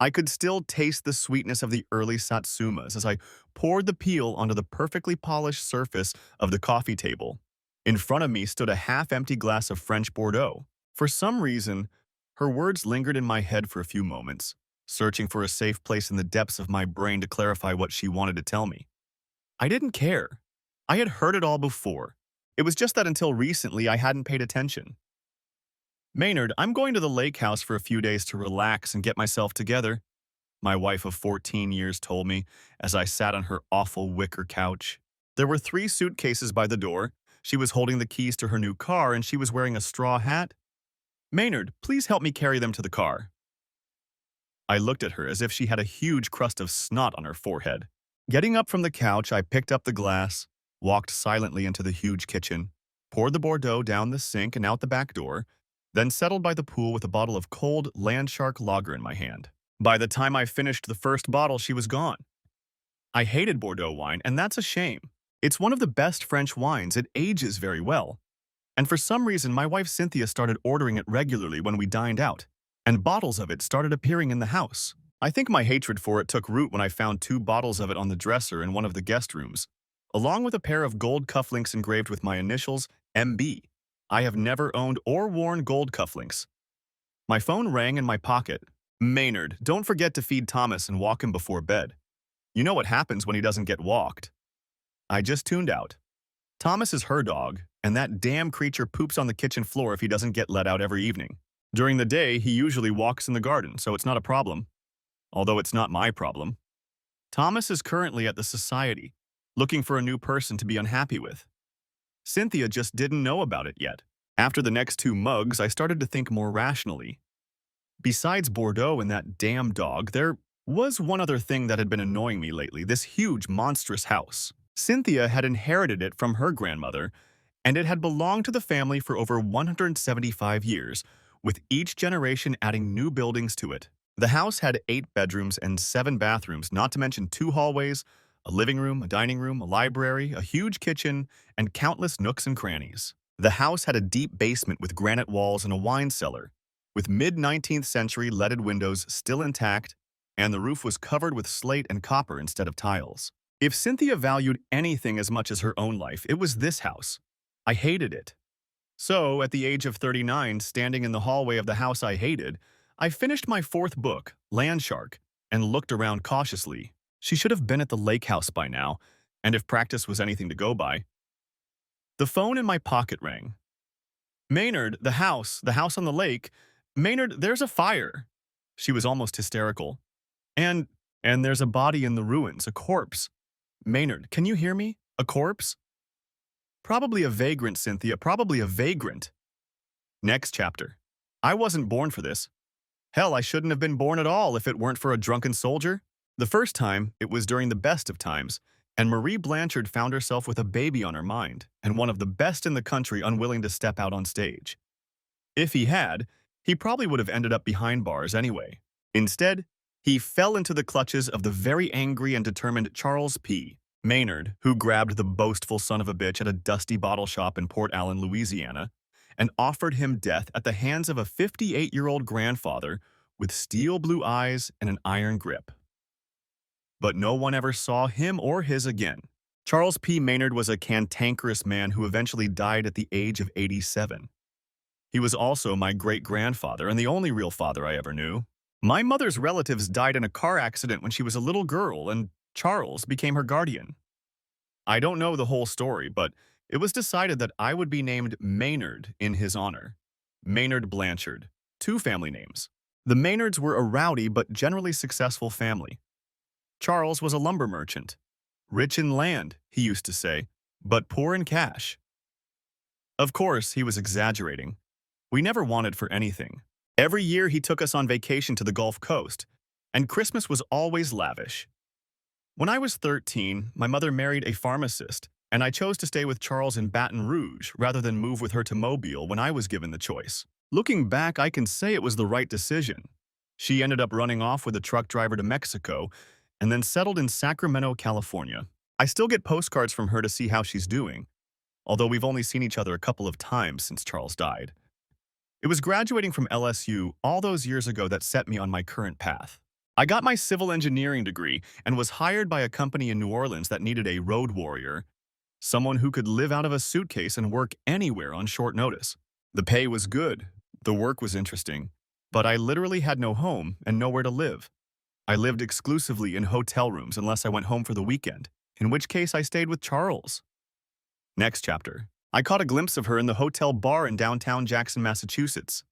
I could still taste the sweetness of the early satsumas as I poured the peel onto the perfectly polished surface of the coffee table. In front of me stood a half-empty glass of French Bordeaux. For some reason, her words lingered in my head for a few moments, searching for a safe place in the depths of my brain to clarify what she wanted to tell me. I didn't care. I had heard it all before. It was just that until recently I hadn't paid attention. Maynard, I'm going to the lake house for a few days to relax and get myself together, my wife of 14 years told me as I sat on her awful wicker couch. There were 3 suitcases by the door. She was holding the keys to her new car and she was wearing a straw hat. Maynard, please help me carry them to the car. I looked at her as if she had a huge crust of snot on her forehead. Getting up from the couch, I picked up the glass, walked silently into the huge kitchen, poured the Bordeaux down the sink and out the back door, then settled by the pool with a bottle of cold Landshark lager in my hand. By the time I finished the first bottle, she was gone. I hated Bordeaux wine, and that's a shame. It's one of the best French wines. It ages very well. And for some reason, my wife Cynthia started ordering it regularly when we dined out, and bottles of it started appearing in the house. I think my hatred for it took root when I found 2 bottles of it on the dresser in one of the guest rooms, along with a pair of gold cufflinks engraved with my initials, MB. I have never owned or worn gold cufflinks. My phone rang in my pocket. Maynard, don't forget to feed Thomas and walk him before bed. You know what happens when he doesn't get walked. I just tuned out. Thomas is her dog, and that damn creature poops on the kitchen floor if he doesn't get let out every evening. During the day, he usually walks in the garden, so it's not a problem. Although it's not my problem. Thomas is currently at the society, looking for a new person to be unhappy with. Cynthia just didn't know about it yet. After the next 2 mugs, I started to think more rationally. Besides Bordeaux and that damn dog, there was one other thing that had been annoying me lately, this huge, monstrous house. Cynthia had inherited it from her grandmother, and it had belonged to the family for over 175 years, with each generation adding new buildings to it. The house had 8 bedrooms and 7 bathrooms, not to mention 2 hallways, a living room, a dining room, a library, a huge kitchen, and countless nooks and crannies. The house had a deep basement with granite walls and a wine cellar, with mid-19th century leaded windows still intact, and the roof was covered with slate and copper instead of tiles. If Cynthia valued anything as much as her own life, it was this house. I hated it. So, at the age of 39, standing in the hallway of the house I hated, I finished my 4th book, Landshark, and looked around cautiously. She should have been at the lake house by now, and if practice was anything to go by. The phone in my pocket rang. Maynard, the house on the lake. Maynard, there's a fire. She was almost hysterical. And there's a body in the ruins, a corpse. Maynard, can you hear me? A corpse? Probably a vagrant, Cynthia, probably a vagrant. Next chapter. I wasn't born for this. Hell, I shouldn't have been born at all if it weren't for a drunken soldier. The first time, it was during the best of times, and Marie Blanchard found herself with a baby on her mind, and one of the best in the country unwilling to step out on stage. If he had, he probably would have ended up behind bars anyway. Instead, he fell into the clutches of the very angry and determined Charles P. Maynard, who grabbed the boastful son of a bitch at a dusty bottle shop in Port Allen, Louisiana, and offered him death at the hands of a 58-year-old grandfather with steel blue eyes and an iron grip. But no one ever saw him or his again. Charles P. Maynard was a cantankerous man who eventually died at the age of 87. He was also my great-grandfather and the only real father I ever knew. My mother's relatives died in a car accident when she was a little girl, and Charles became her guardian. I don't know the whole story, but it was decided that I would be named Maynard in his honor. Maynard Blanchard, 2 family names. The Maynards were a rowdy but generally successful family. Charles was a lumber merchant. Rich in land, he used to say, but poor in cash. Of course, he was exaggerating. We never wanted for anything. Every year he took us on vacation to the Gulf Coast, and Christmas was always lavish. When I was 13, my mother married a pharmacist, and I chose to stay with Charles in Baton Rouge rather than move with her to Mobile when I was given the choice. Looking back, I can say it was the right decision. She ended up running off with a truck driver to Mexico and then settled in Sacramento, California. I still get postcards from her to see how she's doing, although we've only seen each other a couple of times since Charles died. It was graduating from LSU all those years ago that set me on my current path. I got my civil engineering degree and was hired by a company in New Orleans that needed a road warrior, someone who could live out of a suitcase and work anywhere on short notice. The pay was good, the work was interesting, but I literally had no home and nowhere to live. I lived exclusively in hotel rooms unless I went home for the weekend, in which case I stayed with Charles. Next chapter. I caught a glimpse of her in the hotel bar in downtown Jackson, Massachusetts.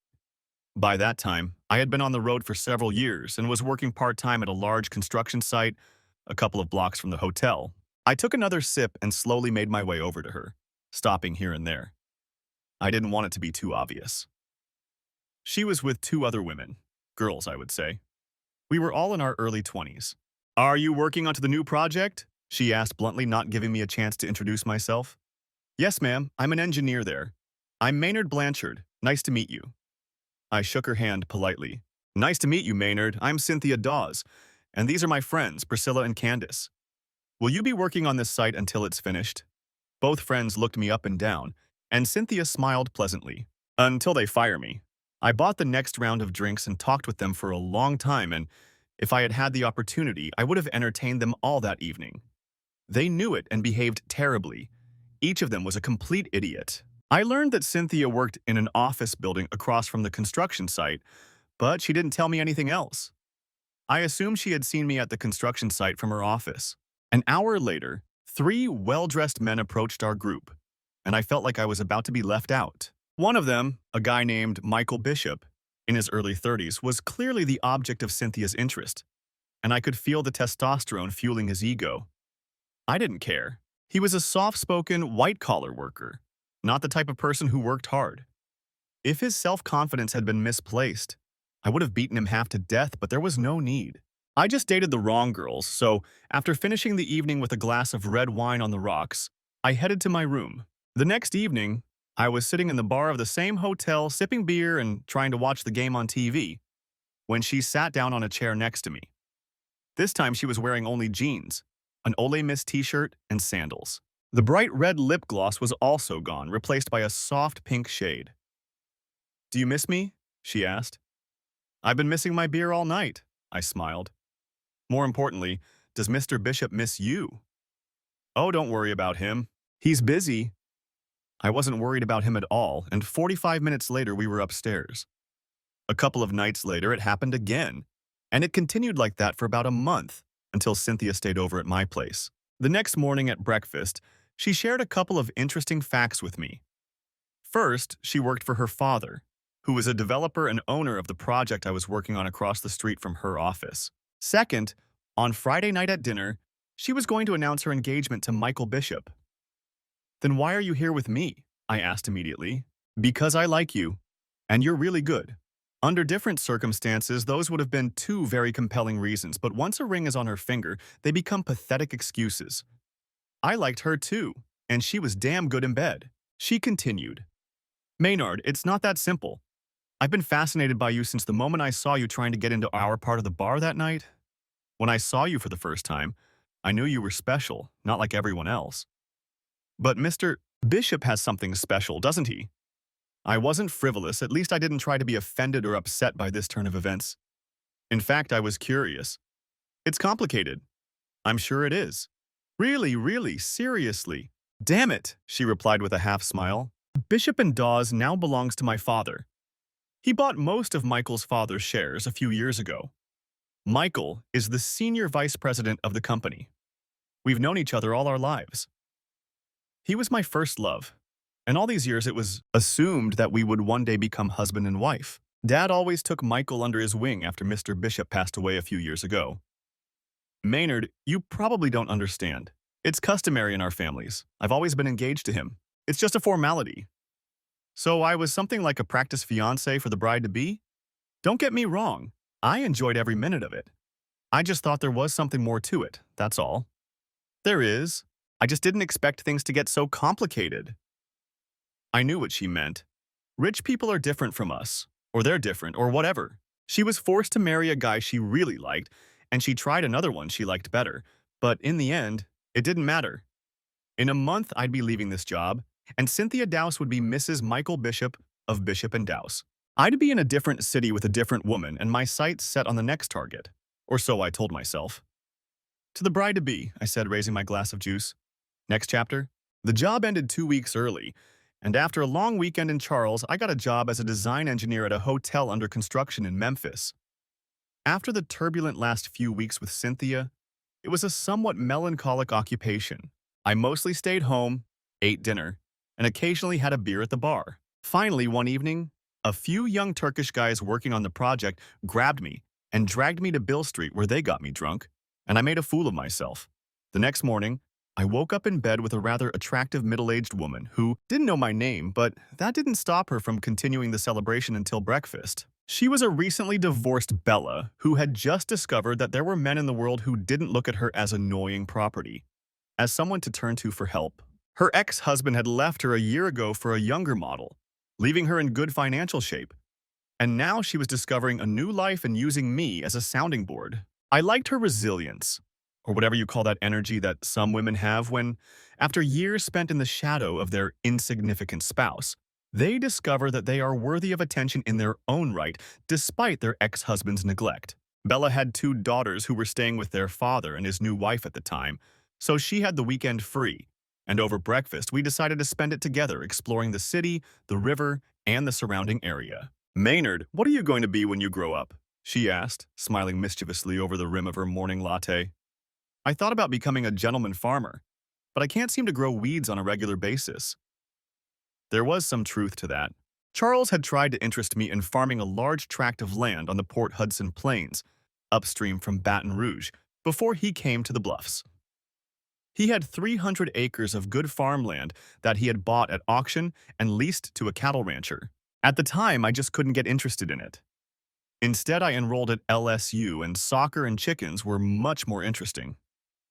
By that time, I had been on the road for several years and was working part-time at a large construction site a couple of blocks from the hotel. I took another sip and slowly made my way over to her, stopping here and there. I didn't want it to be too obvious. She was with two other women, girls I would say. We were all in our early 20s. "Are you working onto the new project?" she asked bluntly, not giving me a chance to introduce myself. "Yes, ma'am, I'm an engineer there. I'm Maynard Blanchard. Nice to meet you." I shook her hand politely. "Nice to meet you, Maynard. I'm Cynthia Dawes, and these are my friends, Priscilla and Candace. Will you be working on this site until it's finished?" Both friends looked me up and down, and Cynthia smiled pleasantly. "Until they fire me." I bought the next round of drinks and talked with them for a long time, and if I had had the opportunity, I would have entertained them all that evening. They knew it and behaved terribly. Each of them was a complete idiot. I learned that Cynthia worked in an office building across from the construction site, but she didn't tell me anything else. I assumed she had seen me at the construction site from her office. An hour later, three well-dressed men approached our group, and I felt like I was about to be left out. One of them, a guy named Michael Bishop, in his early 30s, was clearly the object of Cynthia's interest, and I could feel the testosterone fueling his ego. I didn't care. He was a soft-spoken, white-collar worker, not the type of person who worked hard. If his self-confidence had been misplaced, I would have beaten him half to death, but there was no need. I just dated the wrong girls, so after finishing the evening with a glass of red wine on the rocks, I headed to my room. The next evening, I was sitting in the bar of the same hotel, sipping beer and trying to watch the game on TV, when she sat down on a chair next to me. This time she was wearing only jeans, an Ole Miss t-shirt, and sandals. The bright red lip gloss was also gone, replaced by a soft pink shade. "Do you miss me?" she asked. "I've been missing my beer all night," I smiled. "More importantly, does Mr. Bishop miss you?" "Oh, don't worry about him. He's busy." I wasn't worried about him at all, and 45 minutes later we were upstairs. A couple of nights later it happened again, and it continued like that for about a month, until Cynthia stayed over at my place. The next morning at breakfast, she shared a couple of interesting facts with me. First, she worked for her father, who was a developer and owner of the project I was working on across the street from her office. Second, on Friday night at dinner, she was going to announce her engagement to Michael Bishop. "Then why are you here with me?" I asked immediately. "Because I like you, and you're really good." Under different circumstances, those would have been two very compelling reasons, but once a ring is on her finger, they become pathetic excuses. I liked her too, and she was damn good in bed. She continued, "Maynard, it's not that simple. I've been fascinated by you since the moment I saw you trying to get into our part of the bar that night. When I saw you for the first time, I knew you were special, not like everyone else. But Mr. Bishop has something special, doesn't he?" I wasn't frivolous, at least I didn't try to be offended or upset by this turn of events. In fact, I was curious. "It's complicated." "I'm sure it is." "Really, really, seriously." "Damn it," she replied with a half-smile. "Bishop and Dawes now belongs to my father. He bought most of Michael's father's shares a few years ago. Michael is the senior vice president of the company. We've known each other all our lives. He was my first love, and all these years it was assumed that we would one day become husband and wife. Dad always took Michael under his wing after Mr. Bishop passed away a few years ago. Maynard, you probably don't understand. It's customary in our families. I've always been engaged to him. It's just a formality. So I was something like a practice fiancé for the bride-to-be? Don't get me wrong. I enjoyed every minute of it. I just thought there was something more to it, that's all. There is. I just didn't expect things to get so complicated." I knew what she meant. Rich people are different from us, or they're different, or whatever. She was forced to marry a guy she really liked, and she tried another one she liked better, but in the end, it didn't matter. In a month, I'd be leaving this job, and Cynthia Dowse would be Mrs. Michael Bishop of Bishop and Dowse. I'd be in a different city with a different woman, and my sights set on the next target. Or so I told myself. To the bride-to-be, I said, raising my glass of juice. Next chapter. The job ended 2 weeks early, and after a long weekend in Charles, I got a job as a design engineer at a hotel under construction in Memphis. After the turbulent last few weeks with Cynthia, it was a somewhat melancholic occupation. I mostly stayed home, ate dinner, and occasionally had a beer at the bar. Finally, one evening, a few young Turkish guys working on the project grabbed me and dragged me to Bill Street where they got me drunk, and I made a fool of myself. The next morning, I woke up in bed with a rather attractive middle-aged woman who didn't know my name, but that didn't stop her from continuing the celebration until breakfast. She was a recently divorced Bella who had just discovered that there were men in the world who didn't look at her as annoying property, as someone to turn to for help. Her ex-husband had left her a year ago for a younger model, leaving her in good financial shape, and now she was discovering a new life and using me as a sounding board. I liked her resilience, or whatever you call that energy that some women have when, after years spent in the shadow of their insignificant spouse, they discover that they are worthy of attention in their own right, despite their ex-husband's neglect. Bella had 2 daughters who were staying with their father and his new wife at the time, so she had the weekend free. And over breakfast, we decided to spend it together exploring the city, the river, and the surrounding area. Maynard, what are you going to be when you grow up? She asked, smiling mischievously over the rim of her morning latte. I thought about becoming a gentleman farmer, but I can't seem to grow weeds on a regular basis. There was some truth to that. Charles had tried to interest me in farming a large tract of land on the Port Hudson Plains, upstream from Baton Rouge, before he came to the Bluffs. He had 300 acres of good farmland that he had bought at auction and leased to a cattle rancher. At the time, I just couldn't get interested in it. Instead, I enrolled at LSU, and soccer and chickens were much more interesting.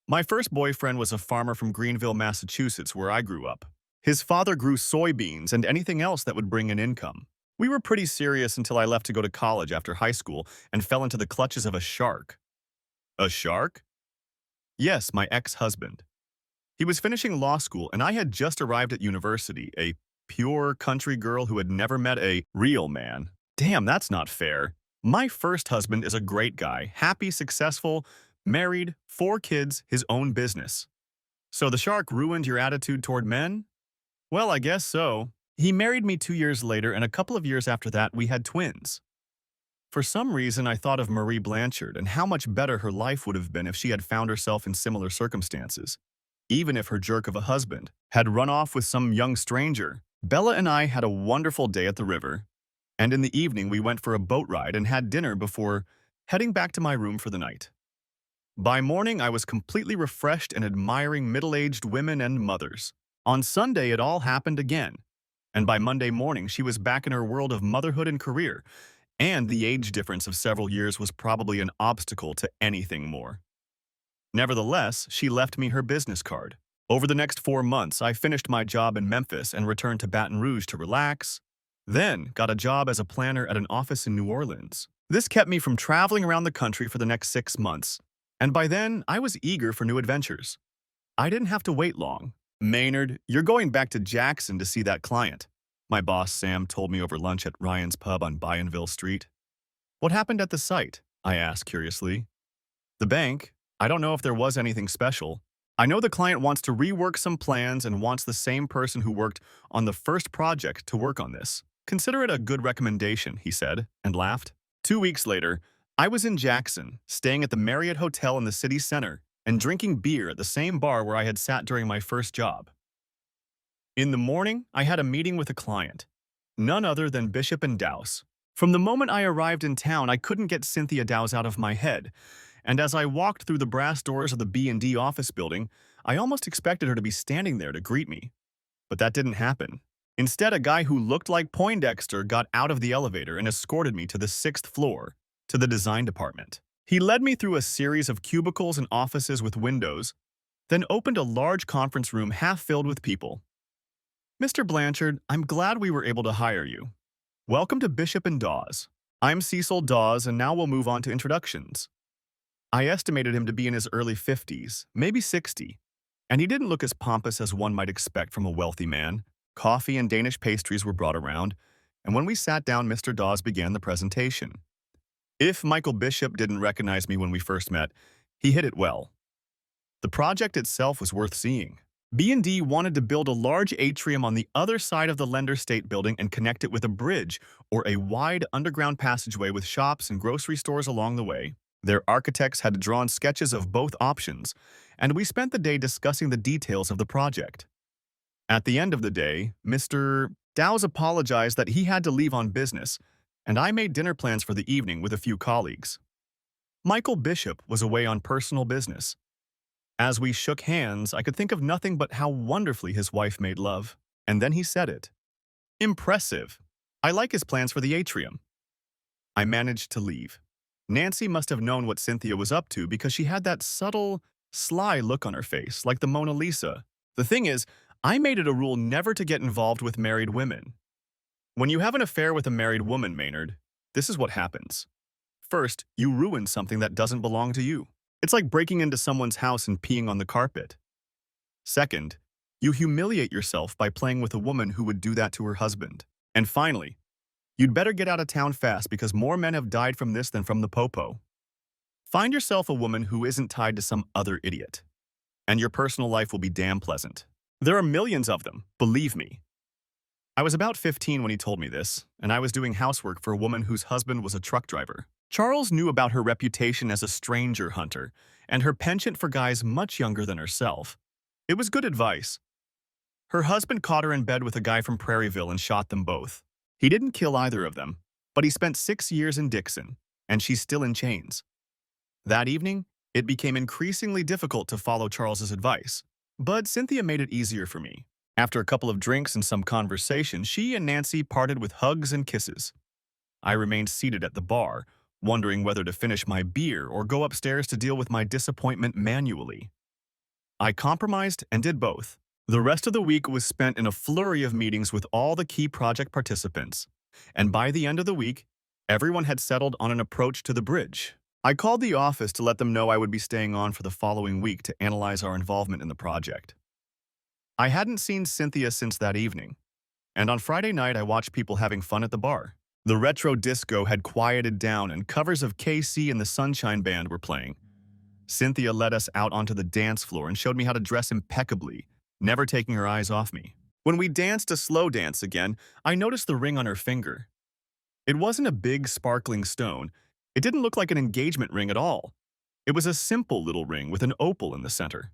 My first boyfriend was a farmer from Greenville, Massachusetts, where I grew up. His father grew soybeans and anything else that would bring an income. We were pretty serious until I left to go to college after high school and fell into the clutches of a shark. A shark? Yes, my ex-husband. He was finishing law school, and I had just arrived at university, a pure country girl who had never met a real man. Damn, that's not fair. My first husband is a great guy, happy, successful, married, 4 kids, his own business. So the shark ruined your attitude toward men? Well, I guess so. He married me 2 years later, and a couple of years after that, we had twins. For some reason, I thought of Marie Blanchard and how much better her life would have been if she had found herself in similar circumstances. Even if her jerk of a husband had run off with some young stranger. Bella and I had a wonderful day at the river, and in the evening we went for a boat ride and had dinner before heading back to my room for the night. By morning, I was completely refreshed and admiring middle-aged women and mothers. On Sunday, it all happened again, and by Monday morning, she was back in her world of motherhood and career, and the age difference of several years was probably an obstacle to anything more. Nevertheless, she left me her business card. Over the next 4 months, I finished my job in Memphis and returned to Baton Rouge to relax, then got a job as a planner at an office in New Orleans. This kept me from traveling around the country for the next 6 months, and by then, I was eager for new adventures. I didn't have to wait long. Maynard, you're going back to Jackson to see that client, my boss Sam told me over lunch at Ryan's Pub on Bayonville Street. What happened at the site? I asked curiously. The bank. I don't know if there was anything special. I know the client wants to rework some plans and wants the same person who worked on the first project to work on this. Consider it a good recommendation, he said, and laughed. 2 weeks later, I was in Jackson, staying at the Marriott Hotel in the city center, and drinking beer at the same bar where I had sat during my first job. In the morning, I had a meeting with a client, none other than Bishop and Dowse. From the moment I arrived in town, I couldn't get Cynthia Dowse out of my head, and as I walked through the brass doors of the B&D office building, I almost expected her to be standing there to greet me. But that didn't happen. Instead, a guy who looked like Poindexter got out of the elevator and escorted me to the 6th floor, to the design department. He led me through a series of cubicles and offices with windows, then opened a large conference room half filled with people. Mr. Blanchard, I'm glad we were able to hire you. Welcome to Bishop and Dawes. I'm Cecil Dawes, and now we'll move on to introductions. I estimated him to be in his early 50s, maybe 60, and he didn't look as pompous as one might expect from a wealthy man. Coffee and Danish pastries were brought around, and when we sat down, Mr. Dawes began the presentation. If Michael Bishop didn't recognize me when we first met, he hit it well. The project itself was worth seeing. B&D wanted to build a large atrium on the other side of the Lender State building and connect it with a bridge or a wide underground passageway with shops and grocery stores along the way. Their architects had drawn sketches of both options, and we spent the day discussing the details of the project. At the end of the day, Mr. Dowse apologized that he had to leave on business, and I made dinner plans for the evening with a few colleagues. Michael Bishop was away on personal business. As we shook hands, I could think of nothing but how wonderfully his wife made love. And then he said it. Impressive. I like his plans for the atrium. I managed to leave. Nancy must have known what Cynthia was up to because she had that subtle, sly look on her face, like the Mona Lisa. The thing is, I made it a rule never to get involved with married women. When you have an affair with a married woman, Maynard, this is what happens. First, you ruin something that doesn't belong to you. It's like breaking into someone's house and peeing on the carpet. Second, you humiliate yourself by playing with a woman who would do that to her husband. And finally, you'd better get out of town fast because more men have died from this than from the popo. Find yourself a woman who isn't tied to some other idiot, and your personal life will be damn pleasant. There are millions of them, believe me. I was about 15 when he told me this, and I was doing housework for a woman whose husband was a truck driver. Charles knew about her reputation as a stranger hunter and her penchant for guys much younger than herself. It was good advice. Her husband caught her in bed with a guy from Prairieville and shot them both. He didn't kill either of them, but he spent 6 years in Dixon, and she's still in chains. That evening, it became increasingly difficult to follow Charles's advice, but Cynthia made it easier for me. After a couple of drinks and some conversation, she and Nancy parted with hugs and kisses. I remained seated at the bar, wondering whether to finish my beer or go upstairs to deal with my disappointment manually. I compromised and did both. The rest of the week was spent in a flurry of meetings with all the key project participants, and by the end of the week, everyone had settled on an approach to the bridge. I called the office to let them know I would be staying on for the following week to analyze our involvement in the project. I hadn't seen Cynthia since that evening, and on Friday night I watched people having fun at the bar. The retro disco had quieted down and covers of KC and the Sunshine Band were playing. Cynthia led us out onto the dance floor and showed me how to dress impeccably, never taking her eyes off me. When we danced a slow dance again, I noticed the ring on her finger. It wasn't a big, sparkling stone. It didn't look like an engagement ring at all. It was a simple little ring with an opal in the center.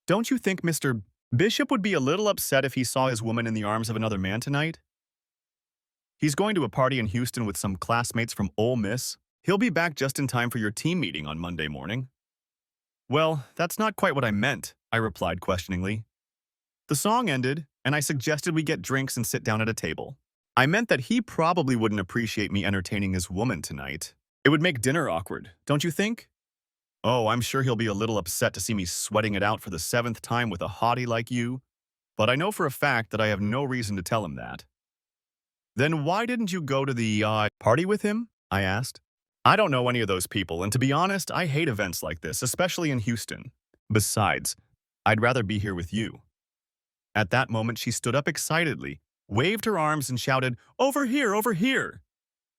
Don't you think Mr. Bishop would be a little upset if he saw his woman in the arms of another man tonight? He's going to a party in Houston with some classmates from Ole Miss. He'll be back just in time for your team meeting on Monday morning. Well, that's not quite what I meant, I replied questioningly. The song ended, and I suggested we get drinks and sit down at a table. I meant that he probably wouldn't appreciate me entertaining his woman tonight. It would make dinner awkward, don't you think? Oh, I'm sure he'll be a little upset to see me sweating it out for the 7th time with a hottie like you, but I know for a fact that I have no reason to tell him that. Then why didn't you go to the, party with him? I asked. I don't know any of those people, and to be honest, I hate events like this, especially in Houston. Besides, I'd rather be here with you. At that moment, she stood up excitedly, waved her arms, and shouted, "Over here, over here!"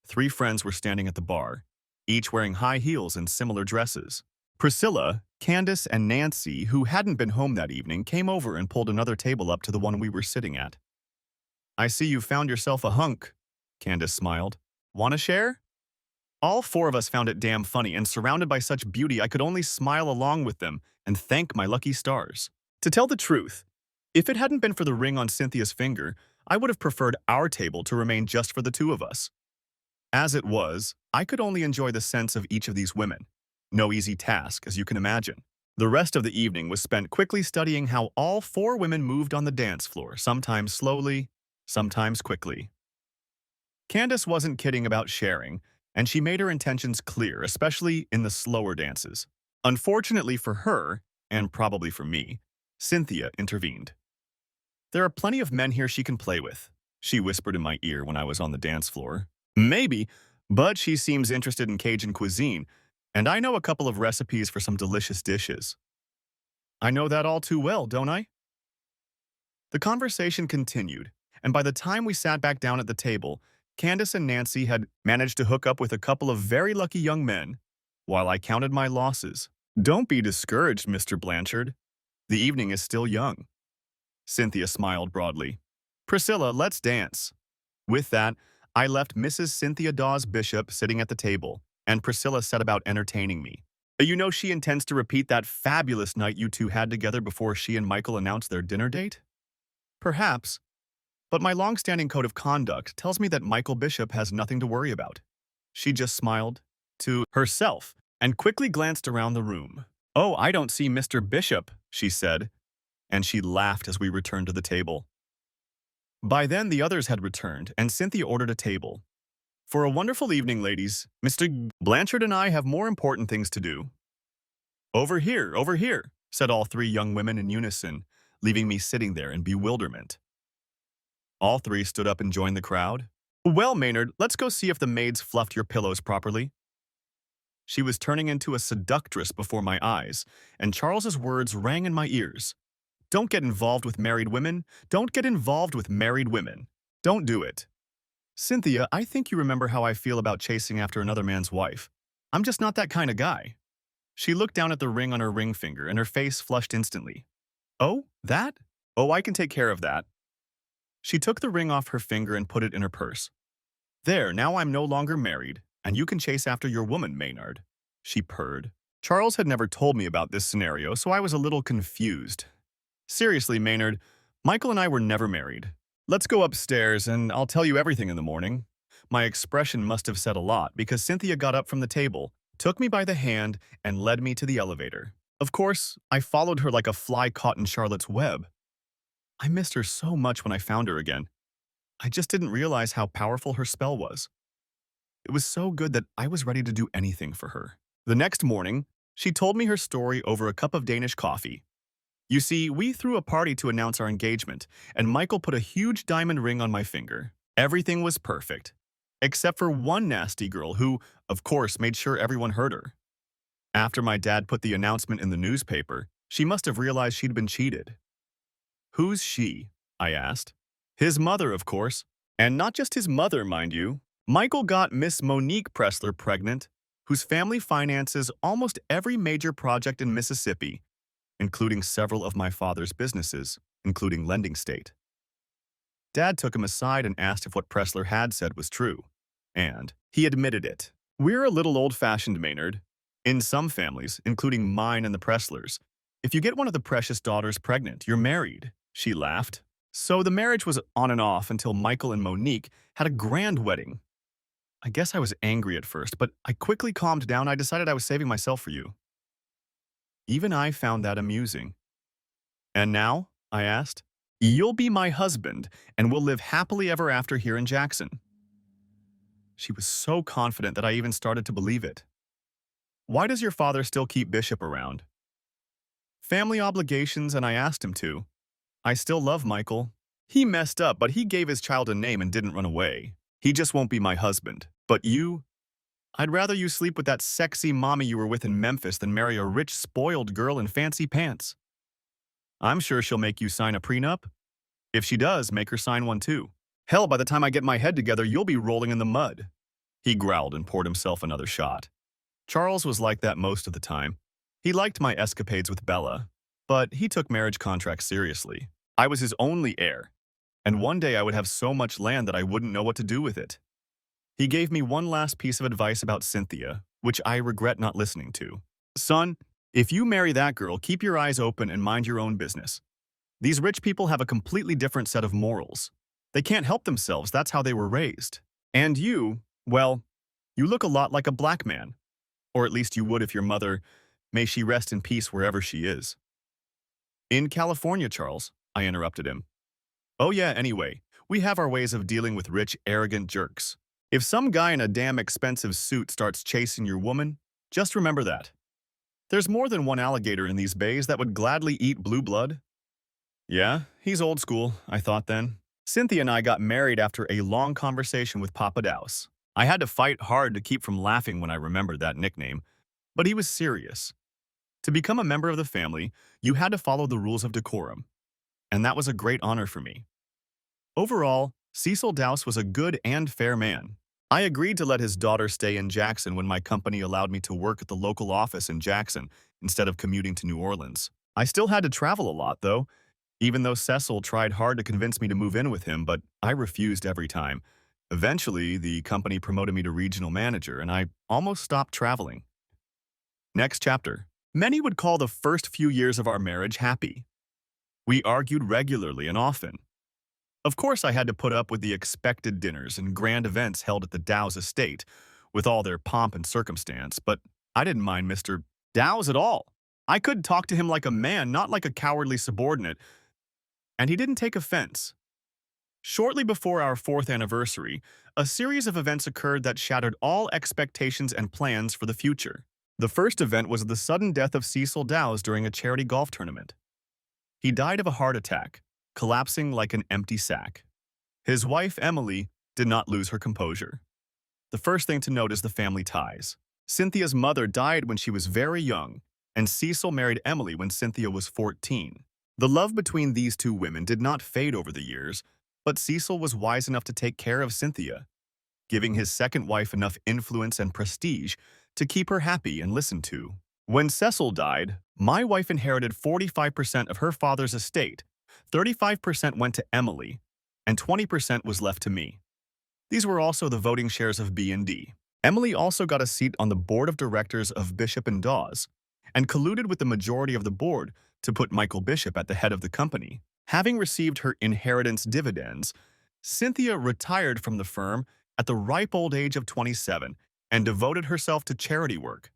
3 friends were standing at the bar, each wearing high heels and similar dresses. Priscilla, Candace, and Nancy, who hadn't been home that evening, came over and pulled another table up to the one we were sitting at. I see you found yourself a hunk, Candace smiled. Want to share? All 4 of us found it damn funny, and surrounded by such beauty, I could only smile along with them and thank my lucky stars. To tell the truth, if it hadn't been for the ring on Cynthia's finger, I would have preferred our table to remain just for the 2 of us. As it was, I could only enjoy the sense of each of these women. No easy task, as you can imagine. The rest of the evening was spent quickly studying how all 4 women moved on the dance floor, sometimes slowly, sometimes quickly. Candace wasn't kidding about sharing, and she made her intentions clear, especially in the slower dances. Unfortunately for her, and probably for me, Cynthia intervened. There are plenty of men here she can play with, she whispered in my ear when I was on the dance floor. Maybe, but she seems interested in Cajun cuisine, and I know a couple of recipes for some delicious dishes. I know that all too well, don't I? The conversation continued, and by the time we sat back down at the table, Candace and Nancy had managed to hook up with a couple of very lucky young men, while I counted my losses. Don't be discouraged, Mr. Blanchard. The evening is still young. Cynthia smiled broadly. Priscilla, let's dance. With that, I left Mrs. Cynthia Dawes Bishop sitting at the table, and Priscilla set about entertaining me. You know she intends to repeat that fabulous night you two had together before she and Michael announced their dinner date? Perhaps, but my long-standing code of conduct tells me that Michael Bishop has nothing to worry about. She just smiled to herself and quickly glanced around the room. Oh, I don't see Mr. Bishop, she said, and she laughed as we returned to the table. By then, the others had returned, and Cynthia ordered a table. For a wonderful evening, ladies. Mr. Blanchard and I have more important things to do. Over here, said all three young women in unison, leaving me sitting there in bewilderment. All three stood up and joined the crowd. Well, Maynard, let's go see if the maids fluffed your pillows properly. She was turning into a seductress before my eyes, and Charles's words rang in my ears. Don't get involved with married women. Don't get involved with married women. Don't do it. Cynthia, I think you remember how I feel about chasing after another man's wife. I'm just not that kind of guy. She looked down at the ring on her ring finger, and her face flushed instantly. Oh, that? Oh, I can take care of that. She took the ring off her finger and put it in her purse. There, now I'm no longer married, and you can chase after your woman, Maynard. She purred. Charles had never told me about this scenario, so I was a little confused. Seriously, Maynard, Michael and I were never married. Let's go upstairs, and I'll tell you everything in the morning. My expression must have said a lot, because Cynthia got up from the table, took me by the hand, and led me to the elevator. Of course, I followed her like a fly caught in Charlotte's web. I missed her so much when I found her again. I just didn't realize how powerful her spell was. It was so good that I was ready to do anything for her. The next morning, she told me her story over a cup of Danish coffee. You see, we threw a party to announce our engagement, and Michael put a huge diamond ring on my finger. Everything was perfect, except for one nasty girl who, of course, made sure everyone heard her. After my dad put the announcement in the newspaper, she must have realized she'd been cheated. Who's she? I asked. His mother, of course. And not just his mother, mind you. Michael got Miss Monique Pressler pregnant, whose family finances almost every major project in Mississippi, including several of my father's businesses, including Lending State. Dad took him aside and asked if what Pressler had said was true. And he admitted it. We're a little old-fashioned, Maynard. In some families, including mine and the Presslers, if you get one of the precious daughters pregnant, you're married. She laughed. So the marriage was on and off until Michael and Monique had a grand wedding. I guess I was angry at first, but I quickly calmed down. I decided I was saving myself for you. Even I found that amusing. And now, I asked, you'll be my husband, and we'll live happily ever after here in Jackson. She was so confident that I even started to believe it. Why does your father still keep Bishop around? Family obligations, and I asked him to. I still love Michael. He messed up, but he gave his child a name and didn't run away. He just won't be my husband. But you? I'd rather you sleep with that sexy mommy you were with in Memphis than marry a rich, spoiled girl in fancy pants. I'm sure she'll make you sign a prenup. If she does, make her sign one too. Hell, by the time I get my head together, you'll be rolling in the mud. He growled and poured himself another shot. Charles was like that most of the time. He liked my escapades with Bella, but he took marriage contracts seriously. I was his only heir, and one day I would have so much land that I wouldn't know what to do with it. He gave me one last piece of advice about Cynthia, which I regret not listening to. Son, if you marry that girl, keep your eyes open and mind your own business. These rich people have a completely different set of morals. They can't help themselves, that's how they were raised. And you, well, you look a lot like a black man. Or at least you would if your mother, may she rest in peace wherever she is. In California, Charles, I interrupted him. Oh yeah, anyway, we have our ways of dealing with rich, arrogant jerks. If some guy in a damn expensive suit starts chasing your woman, just remember that. There's more than one alligator in these bays that would gladly eat blue blood. Yeah, he's old school, I thought then. Cynthia and I got married after a long conversation with Papa Douse. I had to fight hard to keep from laughing when I remembered that nickname, but he was serious. To become a member of the family, you had to follow the rules of decorum, and that was a great honor for me. Overall, Cecil Dowse was a good and fair man. I agreed to let his daughter stay in Jackson when my company allowed me to work at the local office in Jackson instead of commuting to New Orleans. I still had to travel a lot, though, even though Cecil tried hard to convince me to move in with him, but I refused every time. Eventually, the company promoted me to regional manager, and I almost stopped traveling. Next chapter. Many would call the first few years of our marriage happy. We argued regularly and often. Of course, I had to put up with the expected dinners and grand events held at the Dow's estate, with all their pomp and circumstance, but I didn't mind Mr. Dow's at all. I could talk to him like a man, not like a cowardly subordinate, and he didn't take offense. Shortly before our fourth anniversary, a series of events occurred that shattered all expectations and plans for the future. The first event was the sudden death of Cecil Dowse during a charity golf tournament. He died of a heart attack, collapsing like an empty sack. His wife, Emily, did not lose her composure. The first thing to note is the family ties. Cynthia's mother died when she was very young, and Cecil married Emily when Cynthia was 14. The love between these two women did not fade over the years, but Cecil was wise enough to take care of Cynthia, giving his second wife enough influence and prestige to keep her happy and listened to. When Cecil died, my wife inherited 45% of her father's estate, 35% went to Emily, and 20% was left to me. These were also the voting shares of B&D. Emily also got a seat on the board of directors of Bishop and Dawes, and colluded with the majority of the board to put Michael Bishop at the head of the company. Having received her inheritance dividends, Cynthia retired from the firm at the ripe old age of 27 and devoted herself to charity work.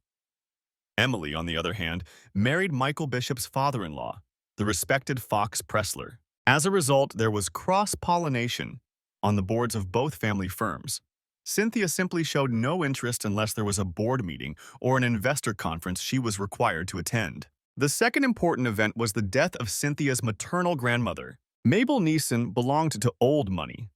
Emily, on the other hand, married Michael Bishop's father-in-law, the respected Fox Pressler. As a result, there was cross-pollination on the boards of both family firms. Cynthia simply showed no interest unless there was a board meeting or an investor conference she was required to attend. The second important event was the death of Cynthia's maternal grandmother. Mabel Neeson belonged to old money,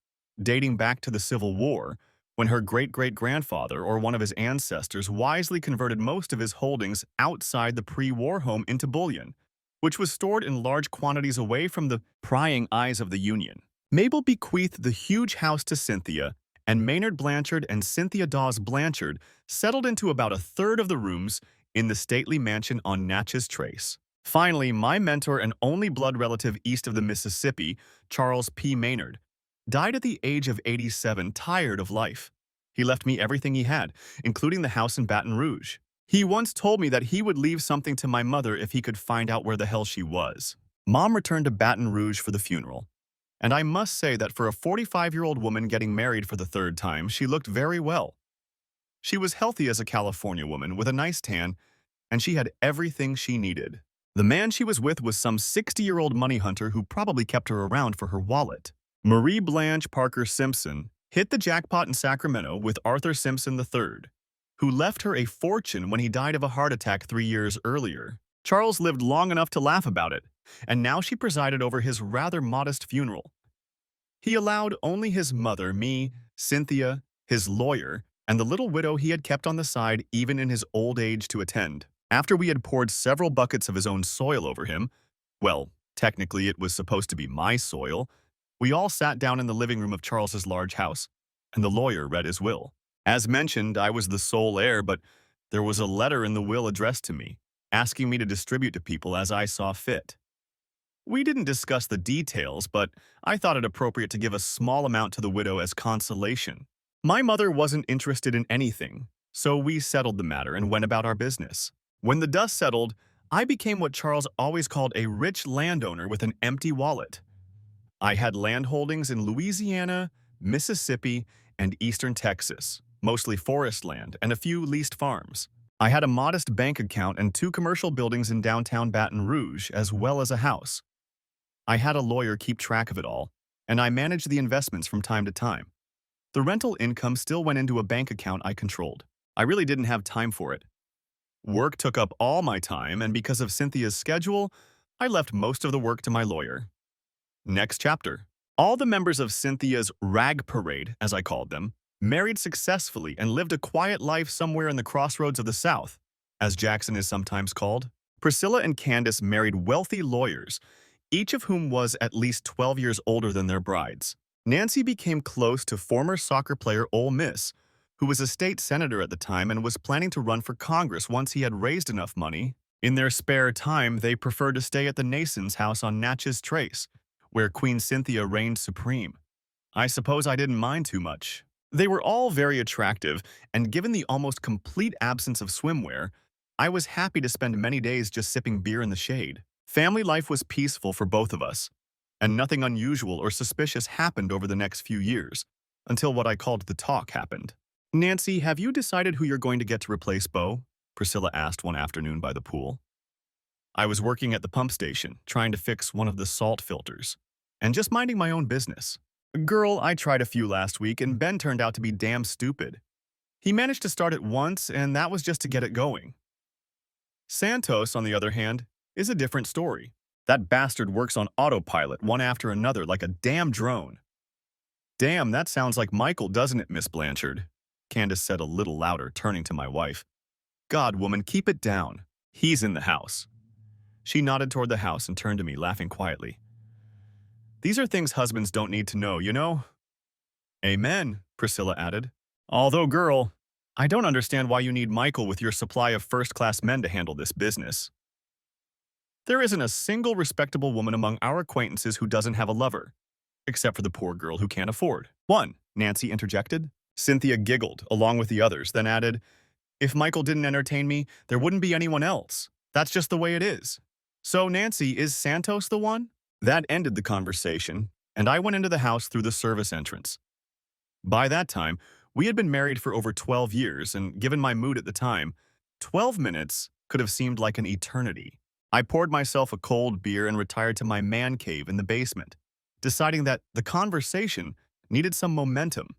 dating back to the Civil War, when her great-great-grandfather or one of his ancestors wisely converted most of his holdings outside the pre-war home into bullion, which was stored in large quantities away from the prying eyes of the Union. Mabel bequeathed the huge house to Cynthia, and Maynard Blanchard and Cynthia Dawes Blanchard settled into about a third of the rooms in the stately mansion on Natchez Trace. Finally, my mentor and only blood relative east of the Mississippi, Charles P. Maynard, died at the age of 87, tired of life. He left me everything he had, including the house in Baton Rouge. He once told me that he would leave something to my mother if he could find out where the hell she was. Mom returned to Baton Rouge for the funeral, and I must say that for a 45-year-old woman getting married for the third time, she looked very well. She was healthy as a California woman with a nice tan, and she had everything she needed. The man she was with was some 60-year-old money hunter who probably kept her around for her wallet. Marie Blanche Parker Simpson hit the jackpot in Sacramento with Arthur Simpson III, who left her a fortune when he died of a heart attack 3 years earlier. Charles lived long enough to laugh about it, and now she presided over his rather modest funeral. He allowed only his mother, me, Cynthia, his lawyer, and the little widow he had kept on the side even in his old age to attend. After we had poured several buckets of his own soil over him, well, technically it was supposed to be my soil, we all sat down in the living room of Charles's large house, and the lawyer read his will. As mentioned, I was the sole heir, but there was a letter in the will addressed to me, asking me to distribute to people as I saw fit. We didn't discuss the details, but I thought it appropriate to give a small amount to the widow as consolation. My mother wasn't interested in anything, so we settled the matter and went about our business. When the dust settled, I became what Charles always called a rich landowner with an empty wallet. I had land holdings in Louisiana, Mississippi, and eastern Texas, mostly forest land and a few leased farms. I had a modest bank account and 2 commercial buildings in downtown Baton Rouge, as well as a house. I had a lawyer keep track of it all, and I managed the investments from time to time. The rental income still went into a bank account I controlled. I really didn't have time for it. Work took up all my time, and because of Cynthia's schedule, I left most of the work to my lawyer. Next chapter. All the members of Cynthia's rag parade, as I called them, married successfully and lived a quiet life somewhere in the crossroads of the South, as Jackson is sometimes called. Priscilla and Candace married wealthy lawyers, each of whom was at least 12 years older than their brides. Nancy became close to former soccer player Ole Miss, who was a state senator at the time and was planning to run for Congress once he had raised enough money. In their spare time, they preferred to stay at the Nason's house on Natchez Trace, where Queen Cynthia reigned supreme. I suppose I didn't mind too much. They were all very attractive, and given the almost complete absence of swimwear, I was happy to spend many days just sipping beer in the shade. Family life was peaceful for both of us, and nothing unusual or suspicious happened over the next few years, until what I called the talk happened. "Nancy, have you decided who you're going to get to replace Beau?" Priscilla asked one afternoon by the pool. I was working at the pump station, trying to fix one of the salt filters, and just minding my own business. "Girl, I tried a few last week, and Ben turned out to be damn stupid. He managed to start it once, and that was just to get it going. Santos, on the other hand, is a different story. That bastard works on autopilot one after another like a damn drone." "Damn, that sounds like Michael, doesn't it, Miss Blanchard?" Candace said a little louder, turning to my wife. "God, woman, keep it down. He's in the house." She nodded toward the house and turned to me, laughing quietly. "These are things husbands don't need to know, you know?" "Amen," Priscilla added. "Although, girl, I don't understand why you need Michael with your supply of first-class men to handle this business. There isn't a single respectable woman among our acquaintances who doesn't have a lover, except for the poor girl who can't afford one," Nancy interjected. Cynthia giggled, along with the others, then added, "If Michael didn't entertain me, there wouldn't be anyone else. That's just the way it is." "So, Nancy, is Santos the one?" That ended the conversation, and I went into the house through the service entrance. By that time, we had been married for over 12 years, and given my mood at the time, 12 minutes could have seemed like an eternity. I poured myself a cold beer and retired to my man cave in the basement, deciding that the conversation needed some momentum.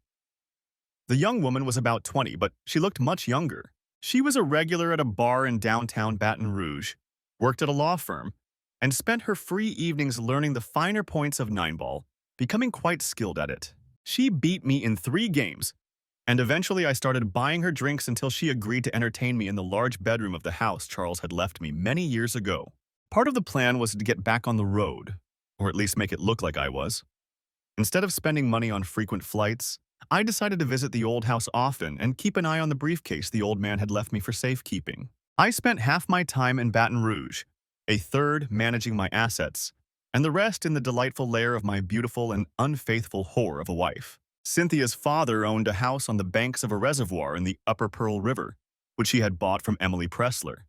The young woman was about 20, but she looked much younger. She was a regular at a bar in downtown Baton Rouge, worked at a law firm, and spent her free evenings learning the finer points of nine-ball, becoming quite skilled at it. She beat me in 3 games, and eventually I started buying her drinks until she agreed to entertain me in the large bedroom of the house Charles had left me many years ago. Part of the plan was to get back on the road, or at least make it look like I was. Instead of spending money on frequent flights, I decided to visit the old house often and keep an eye on the briefcase the old man had left me for safekeeping. I spent half my time in Baton Rouge, a third managing my assets, and the rest in the delightful lair of my beautiful and unfaithful whore of a wife. Cynthia's father owned a house on the banks of a reservoir in the Upper Pearl River, which she had bought from Emily Pressler.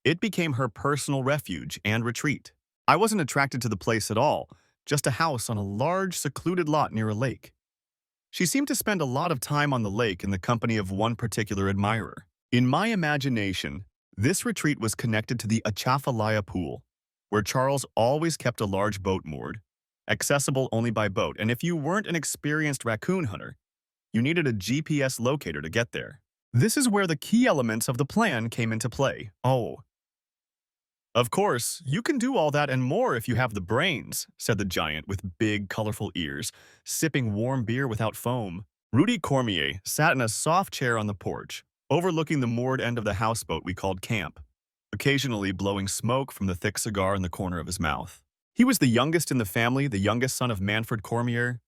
It became her personal refuge and retreat. I wasn't attracted to the place at all, just a house on a large, secluded lot near a lake. She seemed to spend a lot of time on the lake in the company of one particular admirer. In my imagination, this retreat was connected to the Atchafalaya pool, where Charles always kept a large boat moored, accessible only by boat, and if you weren't an experienced raccoon hunter, you needed a GPS locator to get there. This is where the key elements of the plan came into play. "Oh, of course, you can do all that and more if you have the brains," said the giant with big, colorful ears, sipping warm beer without foam. Rudy Cormier sat in a soft chair on the porch, overlooking the moored end of the houseboat we called camp, occasionally blowing smoke from the thick cigar in the corner of his mouth. He was the youngest in the family, the youngest son of Manfred Cormier,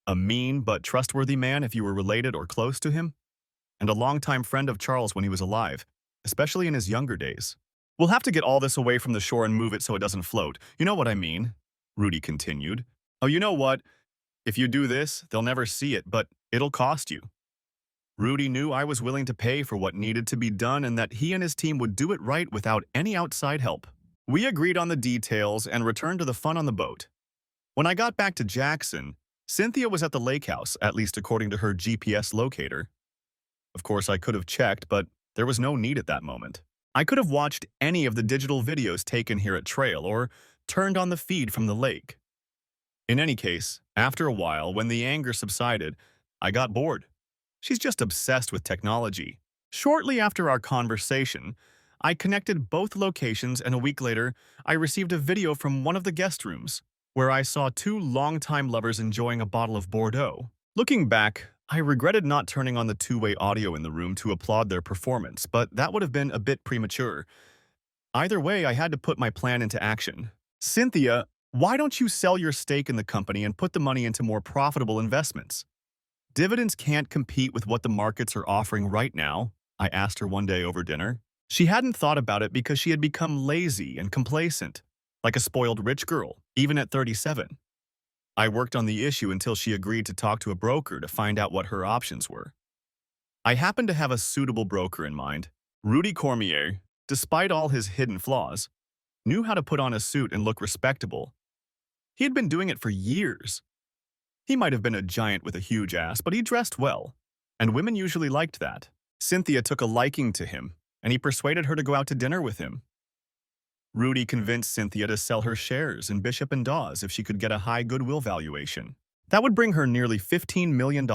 a mean but trustworthy man if you were related or close to him, and a longtime friend of Charles when he was alive, especially in his younger days. "We'll have to get all this away from the shore and move it so it doesn't float. You know what I mean," Rudy continued. "Oh, you know what? If you do this, they'll never see it, but it'll cost you." Rudy knew I was willing to pay for what needed to be done and that he and his team would do it right without any outside help. We agreed on the details and returned to the fun on the boat. When I got back to Jackson, Cynthia was at the lake house, at least according to her GPS locator. Of course, I could have checked, but there was no need at that moment. I could have watched any of the digital videos taken here at Trail or turned on the feed from the lake. In any case, after a while, when the anger subsided, I got bored. She's just obsessed with technology. Shortly after our conversation, I connected both locations, and a week later, I received a video from one of the guest rooms, where I saw 2 longtime lovers enjoying a bottle of Bordeaux. Looking back, I regretted not turning on the two-way audio in the room to applaud their performance, but that would have been a bit premature. Either way, I had to put my plan into action. Cynthia Why don't you sell your stake in the company and put the money into more profitable investments? Dividends can't compete with what the markets are offering right now, I asked her one day over dinner. She hadn't thought about it because she had become lazy and complacent, like a spoiled rich girl, even at 37. I worked on the issue until she agreed to talk to a broker to find out what her options were. I happened to have a suitable broker in mind. Rudy Cormier, despite all his hidden flaws, knew how to put on a suit and look respectable. He had been doing it for years. He might have been a giant with a huge ass, but he dressed well, and women usually liked that. Cynthia took a liking to him, and he persuaded her to go out to dinner with him. Rudy convinced Cynthia to sell her shares in Bishop and Dawes if she could get a high goodwill valuation. That would bring her nearly $15 million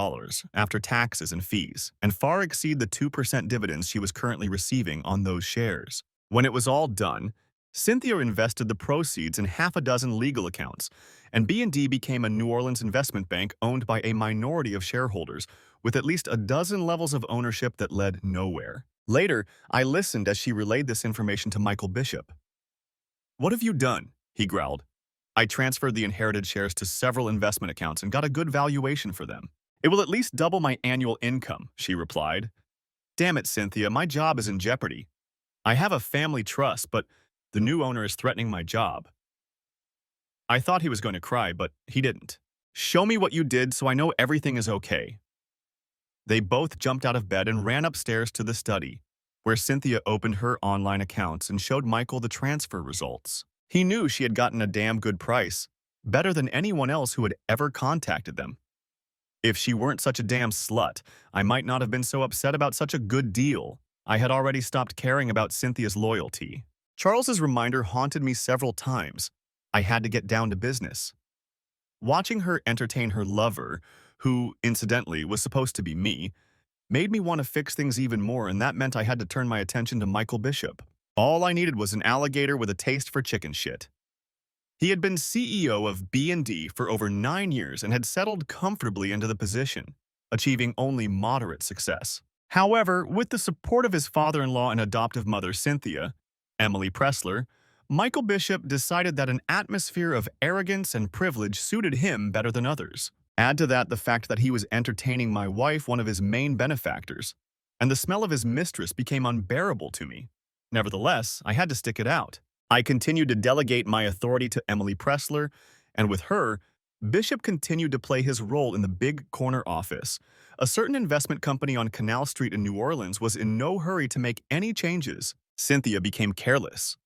after taxes and fees, and far exceed the 2% dividends she was currently receiving on those shares. When it was all done, Cynthia invested the proceeds in half a dozen legal accounts, and B&D became a New Orleans investment bank owned by a minority of shareholders, with at least a dozen levels of ownership that led nowhere. Later, I listened as she relayed this information to Michael Bishop. "What have you done?" he growled. "I transferred the inherited shares to several investment accounts and got a good valuation for them. It will at least double my annual income," she replied. "Damn it, Cynthia, my job is in jeopardy. I have a family trust, but the new owner is threatening my job." I thought he was going to cry, but he didn't. "Show me what you did so I know everything is okay." They both jumped out of bed and ran upstairs to the study, where Cynthia opened her online accounts and showed Michael the transfer results. He knew she had gotten a damn good price, better than anyone else who had ever contacted them. If she weren't such a damn slut, I might not have been so upset about such a good deal. I had already stopped caring about Cynthia's loyalty. Charles's reminder haunted me several times. I had to get down to business. Watching her entertain her lover, who, incidentally, was supposed to be me, made me want to fix things even more, and that meant I had to turn my attention to Michael Bishop. All I needed was an alligator with a taste for chicken shit. He had been CEO of B&D for over 9 years and had settled comfortably into the position, achieving only moderate success. However, with the support of his father-in-law and adoptive mother Cynthia, Emily Pressler, Michael Bishop decided that an atmosphere of arrogance and privilege suited him better than others. Add to that the fact that he was entertaining my wife, one of his main benefactors, and the smell of his mistress became unbearable to me. Nevertheless, I had to stick it out. I continued to delegate my authority to Emily Pressler, and with her, Bishop continued to play his role in the big corner office. A certain investment company on Canal Street in New Orleans was in no hurry to make any changes. Cynthia became careless.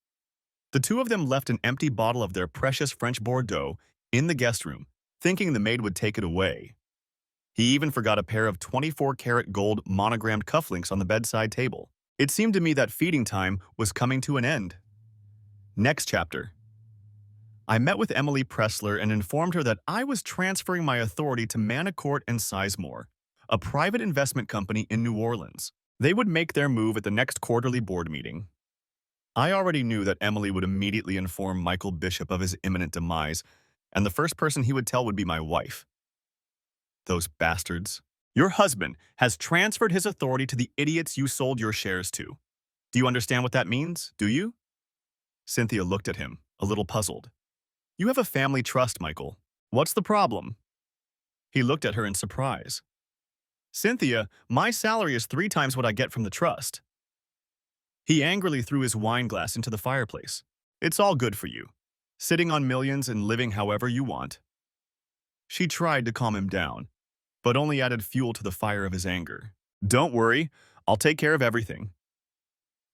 The two of them left an empty bottle of their precious French Bordeaux in the guest room, thinking the maid would take it away. He even forgot a pair of 24-karat gold monogrammed cufflinks on the bedside table. It seemed to me that feeding time was coming to an end. Next chapter. I met with Emily Pressler and informed her that I was transferring my authority to Manicourt and Sizemore, a private investment company in New Orleans. They would make their move at the next quarterly board meeting. I already knew that Emily would immediately inform Michael Bishop of his imminent demise, and the first person he would tell would be my wife. Those bastards. Your husband has transferred his authority to the idiots you sold your shares to. Do you understand what that means, do you? Cynthia looked at him, a little puzzled. You have a family trust, Michael. What's the problem? He looked at her in surprise. Cynthia, my salary is 3 times what I get from the trust. He angrily threw his wine glass into the fireplace. It's all good for you, sitting on millions and living however you want. She tried to calm him down, but only added fuel to the fire of his anger. Don't worry, I'll take care of everything.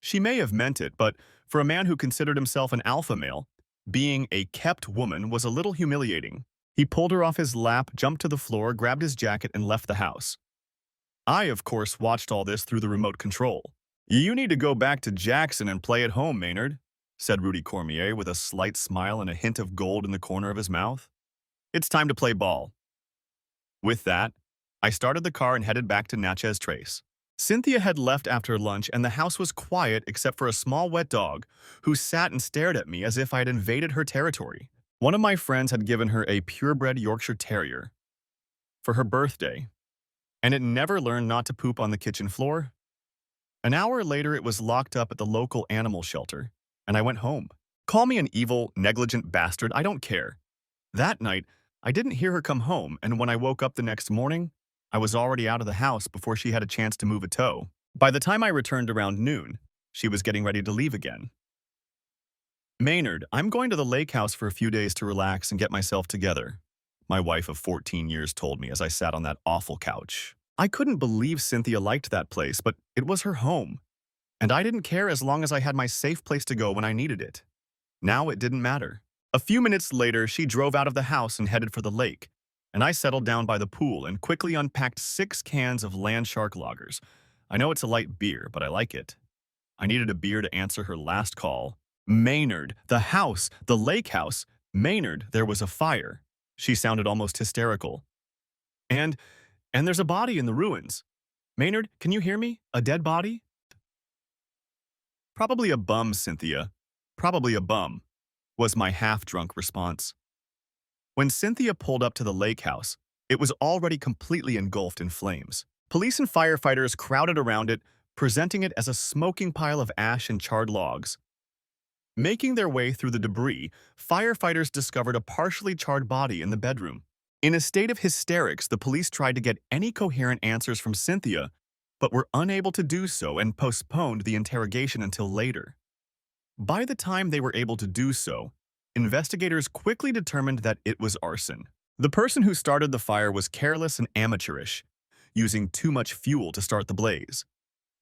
She may have meant it, but for a man who considered himself an alpha male, being a kept woman was a little humiliating. He pulled her off his lap, jumped to the floor, grabbed his jacket, and left the house. I, of course, watched all this through the remote control. You need to go back to Jackson and play at home, Maynard, said Rudy Cormier with a slight smile and a hint of gold in the corner of his mouth. It's time to play ball. With that, I started the car and headed back to Natchez Trace. Cynthia had left after lunch and the house was quiet except for a small wet dog who sat and stared at me as if I had invaded her territory. One of my friends had given her a purebred Yorkshire Terrier for her birthday, and it never learned not to poop on the kitchen floor. An hour later, it was locked up at the local animal shelter, and I went home. Call me an evil, negligent bastard, I don't care. That night, I didn't hear her come home, and when I woke up the next morning, I was already out of the house before she had a chance to move a toe. By the time I returned around noon, she was getting ready to leave again. Maynard, I'm going to the lake house for a few days to relax and get myself together, my wife of 14 years told me as I sat on that awful couch. I couldn't believe Cynthia liked that place, but it was her home, and I didn't care as long as I had my safe place to go when I needed it. Now it didn't matter. A few minutes later, she drove out of the house and headed for the lake, and I settled down by the pool and quickly unpacked 6 cans of Land Shark lagers. I know it's a light beer, but I like it. I needed a beer to answer her last call. Maynard, the house, the lake house. Maynard, there was a fire. She sounded almost hysterical. And there's a body in the ruins. Maynard, can you hear me? A dead body? Probably a bum, Cynthia. Probably a bum, was my half-drunk response. When Cynthia pulled up to the lake house, it was already completely engulfed in flames. Police and firefighters crowded around it, presenting it as a smoking pile of ash and charred logs. Making their way through the debris, firefighters discovered a partially charred body in the bedroom. In a state of hysterics, the police tried to get any coherent answers from Cynthia, but were unable to do so and postponed the interrogation until later. By the time they were able to do so, investigators quickly determined that it was arson. The person who started the fire was careless and amateurish, using too much fuel to start the blaze.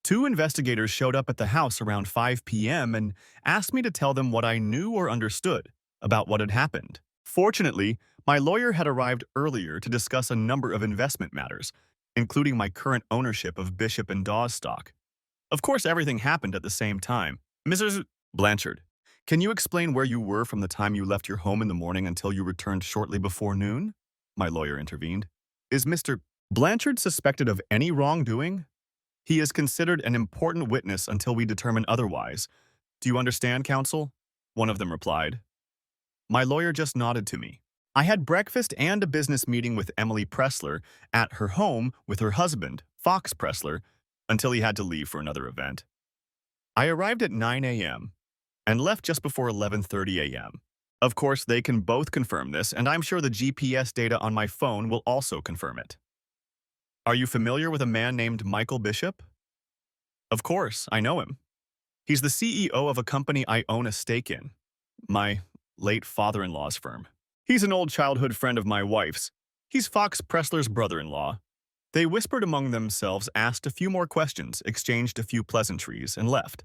2 investigators showed up at the house around 5 p.m. and asked me to tell them what I knew or understood about what had happened. Fortunately, my lawyer had arrived earlier to discuss a number of investment matters, including my current ownership of Bishop and Dawes stock. Of course, everything happened at the same time. Mrs. Blanchard, can you explain where you were from the time you left your home in the morning until you returned shortly before noon? My lawyer intervened. Is Mr. Blanchard suspected of any wrongdoing? He is considered an important witness until we determine otherwise. Do you understand, counsel? One of them replied. My lawyer just nodded to me. I had breakfast and a business meeting with Emily Pressler at her home with her husband, Fox Pressler, until he had to leave for another event. I arrived at 9 a.m. and left just before 11:30 a.m. Of course, they can both confirm this, and I'm sure the GPS data on my phone will also confirm it. Are you familiar with a man named Michael Bishop? Of course, I know him. He's the CEO of a company I own a stake in, my late father-in-law's firm. He's an old childhood friend of my wife's. He's Fox Pressler's brother-in-law. They whispered among themselves, asked a few more questions, exchanged a few pleasantries, and left.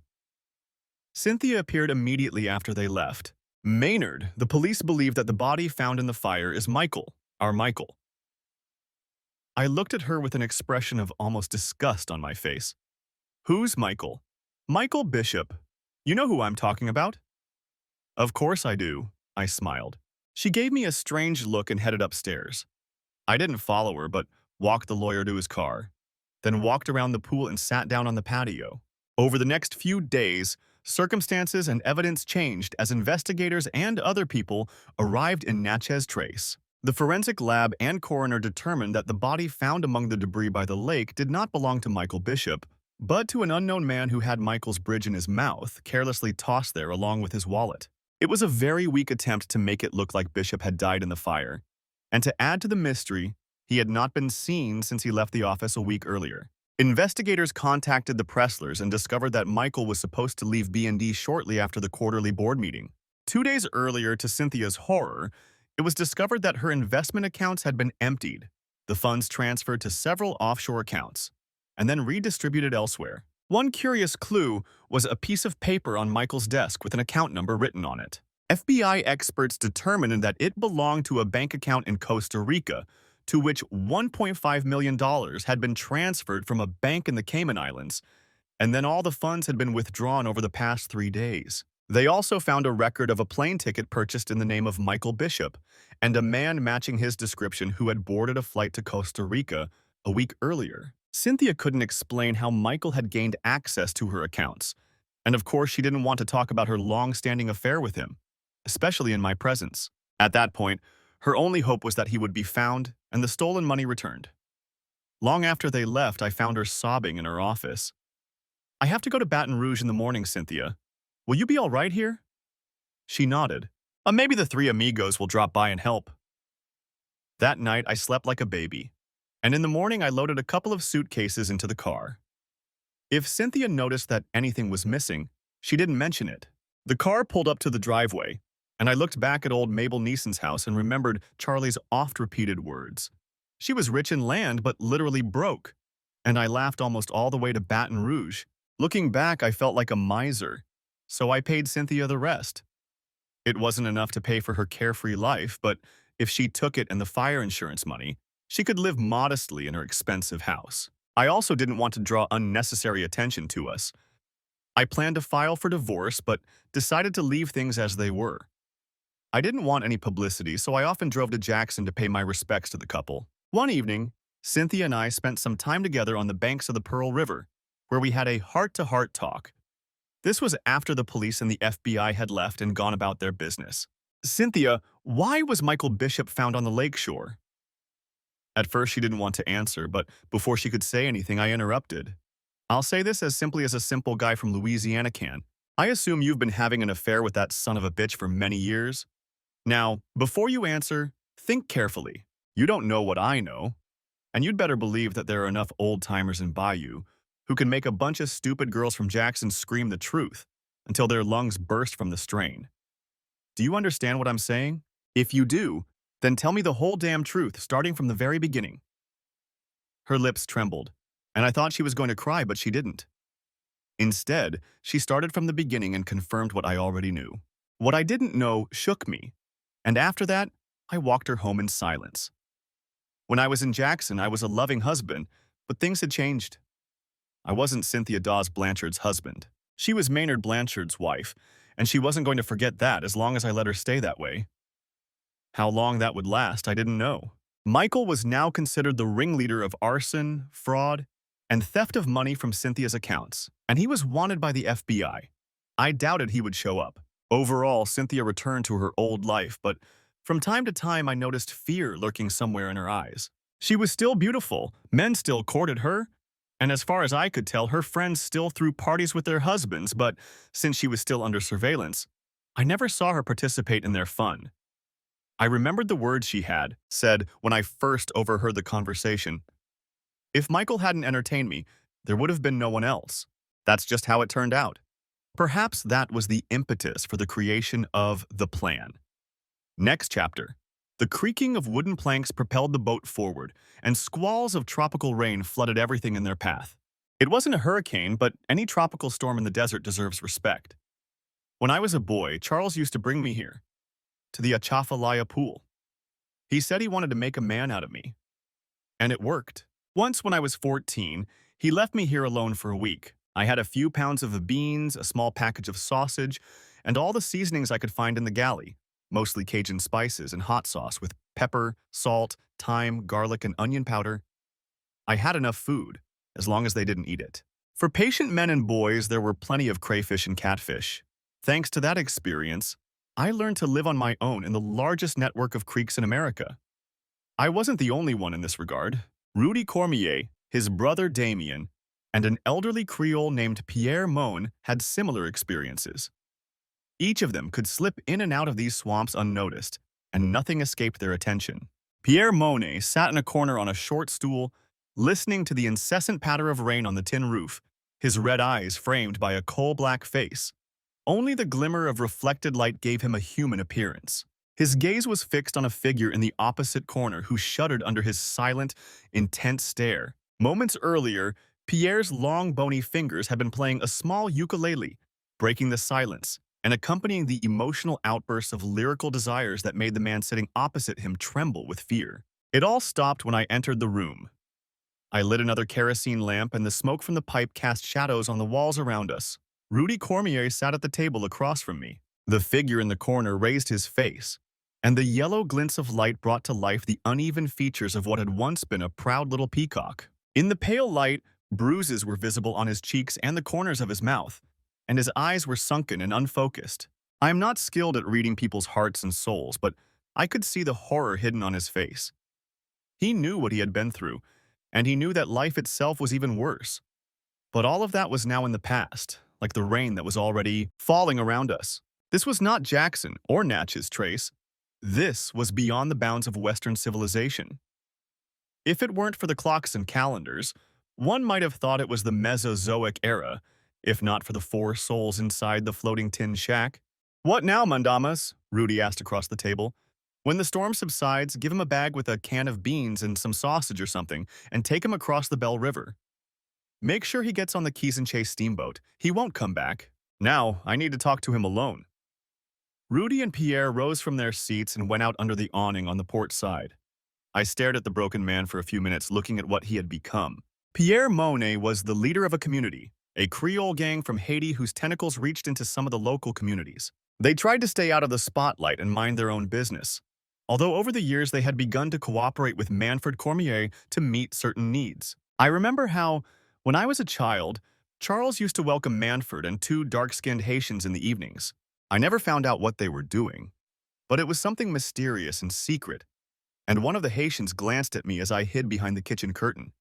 Cynthia appeared immediately after they left. Maynard, the police believe that the body found in the fire is Michael, our Michael. I looked at her with an expression of almost disgust on my face. Who's Michael? Michael Bishop. You know who I'm talking about? Of course I do, I smiled. She gave me a strange look and headed upstairs. I didn't follow her, but walked the lawyer to his car, then walked around the pool and sat down on the patio. Over the next few days, circumstances and evidence changed as investigators and other people arrived in Natchez Trace. The forensic lab and coroner determined that the body found among the debris by the lake did not belong to Michael Bishop, but to an unknown man who had Michael's bridge in his mouth, carelessly tossed there along with his wallet. It was a very weak attempt to make it look like Bishop had died in the fire, and to add to the mystery, he had not been seen since he left the office a week earlier. Investigators contacted the Presslers and discovered that Michael was supposed to leave B&D shortly after the quarterly board meeting. 2 days earlier, to Cynthia's horror, it was discovered that her investment accounts had been emptied, the funds transferred to several offshore accounts, and then redistributed elsewhere. One curious clue was a piece of paper on Michael's desk with an account number written on it. FBI experts determined that it belonged to a bank account in Costa Rica, to which $1.5 million had been transferred from a bank in the Cayman Islands, and then all the funds had been withdrawn over the past 3 days. They also found a record of a plane ticket purchased in the name of Michael Bishop, and a man matching his description who had boarded a flight to Costa Rica a week earlier. Cynthia couldn't explain how Michael had gained access to her accounts, and of course she didn't want to talk about her long-standing affair with him, especially in my presence. At that point, her only hope was that he would be found and the stolen money returned. Long after they left, I found her sobbing in her office. I have to go to Baton Rouge in the morning, Cynthia. Will you be all right here? She nodded. Maybe the three amigos will drop by and help. That night, I slept like a baby. And in the morning, I loaded a couple of suitcases into the car. If Cynthia noticed that anything was missing, she didn't mention it. The car pulled up to the driveway, and I looked back at old Mabel Neeson's house and remembered Charlie's oft-repeated words. She was rich in land, but literally broke. And I laughed almost all the way to Baton Rouge. Looking back, I felt like a miser. So I paid Cynthia the rest. It wasn't enough to pay for her carefree life, but if she took it and the fire insurance money, she could live modestly in her expensive house. I also didn't want to draw unnecessary attention to us. I planned to file for divorce, but decided to leave things as they were. I didn't want any publicity, so I often drove to Jackson to pay my respects to the couple. One evening, Cynthia and I spent some time together on the banks of the Pearl River, where we had a heart-to-heart talk. This was after the police and the FBI had left and gone about their business. Cynthia, why was Michael Bishop found on the lakeshore? At first, she didn't want to answer, but before she could say anything, I interrupted. I'll say this as simply as a simple guy from Louisiana can. I assume you've been having an affair with that son of a bitch for many years. Now, before you answer, think carefully. You don't know what I know. And you'd better believe that there are enough old-timers in Bayou who can make a bunch of stupid girls from Jackson scream the truth until their lungs burst from the strain. Do you understand what I'm saying? If you do, then tell me the whole damn truth, starting from the very beginning. Her lips trembled, and I thought she was going to cry, but she didn't. Instead, she started from the beginning and confirmed what I already knew. What I didn't know shook me, and after that, I walked her home in silence. When I was in Jackson, I was a loving husband, but things had changed. I wasn't Cynthia Dawes Blanchard's husband. She was Maynard Blanchard's wife, and she wasn't going to forget that as long as I let her stay that way. How long that would last, I didn't know. Michael was now considered the ringleader of arson, fraud, and theft of money from Cynthia's accounts, and he was wanted by the FBI. I doubted he would show up. Overall, Cynthia returned to her old life, but from time to time I noticed fear lurking somewhere in her eyes. She was still beautiful, men still courted her, and as far as I could tell, her friends still threw parties with their husbands, but since she was still under surveillance, I never saw her participate in their fun. I remembered the words she had said when I first overheard the conversation. If Michael hadn't entertained me, there would have been no one else. That's just how it turned out. Perhaps that was the impetus for the creation of the plan. Next chapter. The creaking of wooden planks propelled the boat forward, and squalls of tropical rain flooded everything in their path. It wasn't a hurricane, but any tropical storm in the desert deserves respect. When I was a boy, Charles used to bring me here, to the Atchafalaya pool. He said he wanted to make a man out of me. And it worked. Once when I was 14, he left me here alone for a week. I had a few pounds of beans, a small package of sausage, and all the seasonings I could find in the galley, mostly Cajun spices and hot sauce with pepper, salt, thyme, garlic, and onion powder. I had enough food, as long as they didn't eat it. For patient men and boys, there were plenty of crayfish and catfish. Thanks to that experience, I learned to live on my own in the largest network of creeks in America. I wasn't the only one in this regard. Rudy Cormier, his brother Damien, and an elderly Creole named Pierre Mon had similar experiences. Each of them could slip in and out of these swamps unnoticed, and nothing escaped their attention. Pierre Monet sat in a corner on a short stool, listening to the incessant patter of rain on the tin roof, his red eyes framed by a coal-black face. Only the glimmer of reflected light gave him a human appearance. His gaze was fixed on a figure in the opposite corner who shuddered under his silent, intense stare. Moments earlier, Pierre's long, bony fingers had been playing a small ukulele, breaking the silence and accompanying the emotional outbursts of lyrical desires that made the man sitting opposite him tremble with fear. It all stopped when I entered the room. I lit another kerosene lamp, and the smoke from the pipe cast shadows on the walls around us. Rudy Cormier sat at the table across from me. The figure in the corner raised his face, and the yellow glints of light brought to life the uneven features of what had once been a proud little peacock. In the pale light, bruises were visible on his cheeks and the corners of his mouth, and his eyes were sunken and unfocused. I am not skilled at reading people's hearts and souls, but I could see the horror hidden on his face. He knew what he had been through, and he knew that life itself was even worse. But all of that was now in the past, like the rain that was already falling around us. This was not Jackson or Natchez Trace. This was beyond the bounds of Western civilization. If it weren't for the clocks and calendars, one might have thought it was the Mesozoic era, if not for the four souls inside the floating tin shack. "What now, mandamas?" Rudy asked across the table. "When the storm subsides, give him a bag with a can of beans and some sausage or something, and take him across the Bell River. Make sure he gets on the Keys and Chase steamboat. He won't come back. Now, I need to talk to him alone." Rudy and Pierre rose from their seats and went out under the awning on the port side. I stared at the broken man for a few minutes, looking at what he had become. Pierre Monet was the leader of a community, a Creole gang from Haiti whose tentacles reached into some of the local communities. They tried to stay out of the spotlight and mind their own business, although over the years they had begun to cooperate with Manfred Cormier to meet certain needs. I remember how, when I was a child, Charles used to welcome Manfred and two dark-skinned Haitians in the evenings. I never found out what they were doing, but it was something mysterious and secret, and one of the Haitians glanced at me as I hid behind the kitchen curtain.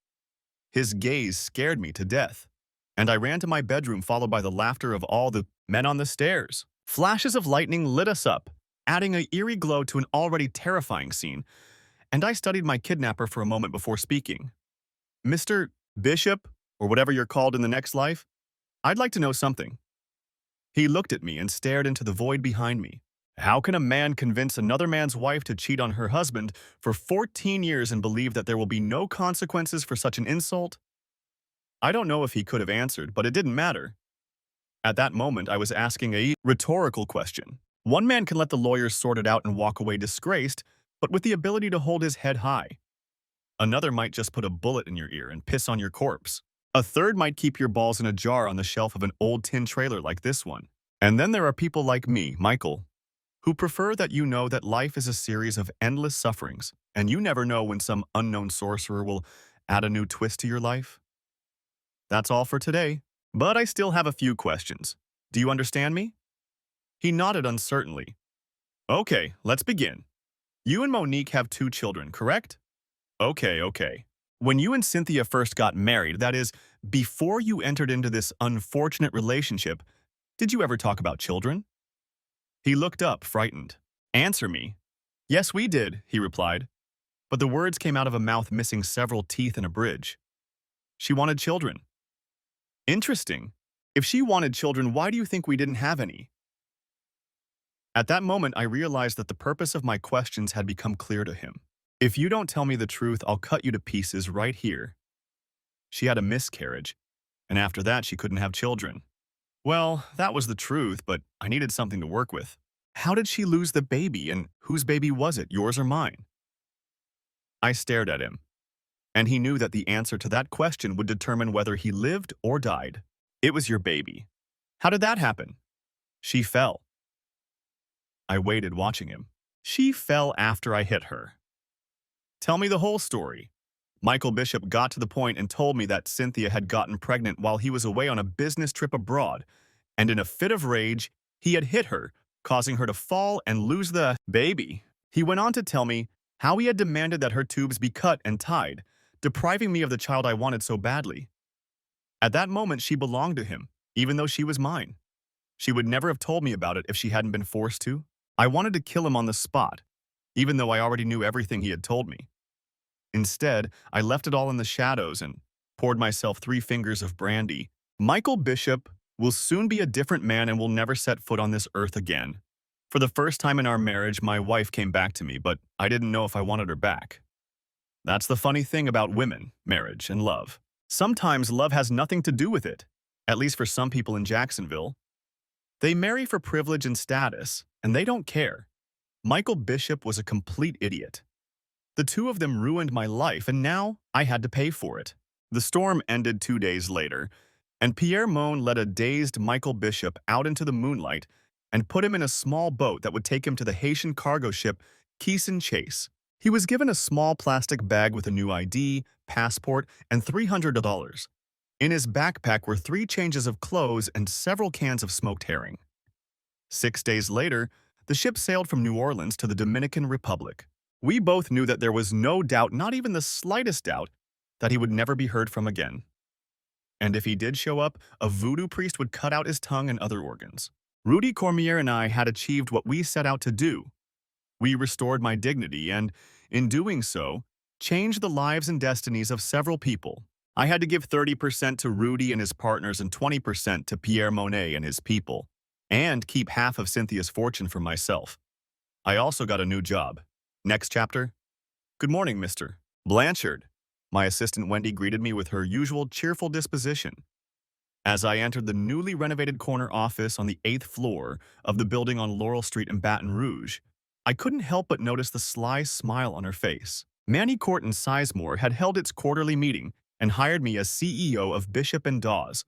His gaze scared me to death, and I ran to my bedroom followed by the laughter of all the men on the stairs. Flashes of lightning lit us up, adding an eerie glow to an already terrifying scene, and I studied my kidnapper for a moment before speaking. "Mr. Bishop, or whatever you're called in the next life, I'd like to know something." He looked at me and stared into the void behind me. How can a man convince another man's wife to cheat on her husband for 14 years and believe that there will be no consequences for such an insult? I don't know if he could have answered, but it didn't matter. At that moment, I was asking a rhetorical question. One man can let the lawyers sort it out and walk away disgraced, but with the ability to hold his head high. Another might just put a bullet in your ear and piss on your corpse. A third might keep your balls in a jar on the shelf of an old tin trailer like this one. And then there are people like me, Michael, who prefer that you know that life is a series of endless sufferings, and you never know when some unknown sorcerer will add a new twist to your life. That's all for today, but I still have a few questions. Do you understand me? He nodded uncertainly. Okay, let's begin. You and Monique have 2 children, correct? Okay. When you and Cynthia first got married, that is, before you entered into this unfortunate relationship, did you ever talk about children? He looked up, frightened. "Answer me." "Yes, we did," he replied, but the words came out of a mouth missing several teeth and a bridge. "She wanted children." "Interesting. If she wanted children, why do you think we didn't have any?" At that moment, I realized that the purpose of my questions had become clear to him. "If you don't tell me the truth, I'll cut you to pieces right here." She had a miscarriage, and after that, she couldn't have children. Well, that was the truth, but I needed something to work with. How did she lose the baby, and whose baby was it, yours or mine? I stared at him, and he knew that the answer to that question would determine whether he lived or died. "It was your baby." "How did that happen?" "She fell." I waited, watching him. "She fell after I hit her." "Tell me the whole story." Michael Bishop got to the point and told me that Cynthia had gotten pregnant while he was away on a business trip abroad, and in a fit of rage, he had hit her, causing her to fall and lose the baby. He went on to tell me how he had demanded that her tubes be cut and tied, depriving me of the child I wanted so badly. At that moment, she belonged to him, even though she was mine. She would never have told me about it if she hadn't been forced to. I wanted to kill him on the spot, even though I already knew everything he had told me. Instead, I left it all in the shadows and poured myself 3 fingers of brandy. Michael Bishop will soon be a different man and will never set foot on this earth again. For the first time in our marriage, my wife came back to me, but I didn't know if I wanted her back. That's the funny thing about women, marriage, and love. Sometimes love has nothing to do with it, at least for some people in Jacksonville. They marry for privilege and status, and they don't care. Michael Bishop was a complete idiot. The 2 of them ruined my life, and now I had to pay for it. The storm ended 2 days later, and Pierre Moan led a dazed Michael Bishop out into the moonlight and put him in a small boat that would take him to the Haitian cargo ship Keys and Chase. He was given a small plastic bag with a new ID, passport, and $300. In his backpack were 3 changes of clothes and several cans of smoked herring. 6 days later, the ship sailed from New Orleans to the Dominican Republic. We both knew that there was no doubt, not even the slightest doubt, that he would never be heard from again. And if he did show up, a voodoo priest would cut out his tongue and other organs. Rudy Cormier and I had achieved what we set out to do. We restored my dignity and, in doing so, changed the lives and destinies of several people. I had to give 30% to Rudy and his partners and 20% to Pierre Monet and his people, and keep half of Cynthia's fortune for myself. I also got a new job. Next chapter. Good morning, Mr. Blanchard. My assistant Wendy greeted me with her usual cheerful disposition. As I entered the newly renovated corner office on the 8th floor of the building on Laurel Street in Baton Rouge, I couldn't help but notice the sly smile on her face. Manny Court and Sizemore had held its quarterly meeting and hired me as CEO of Bishop and Dawes,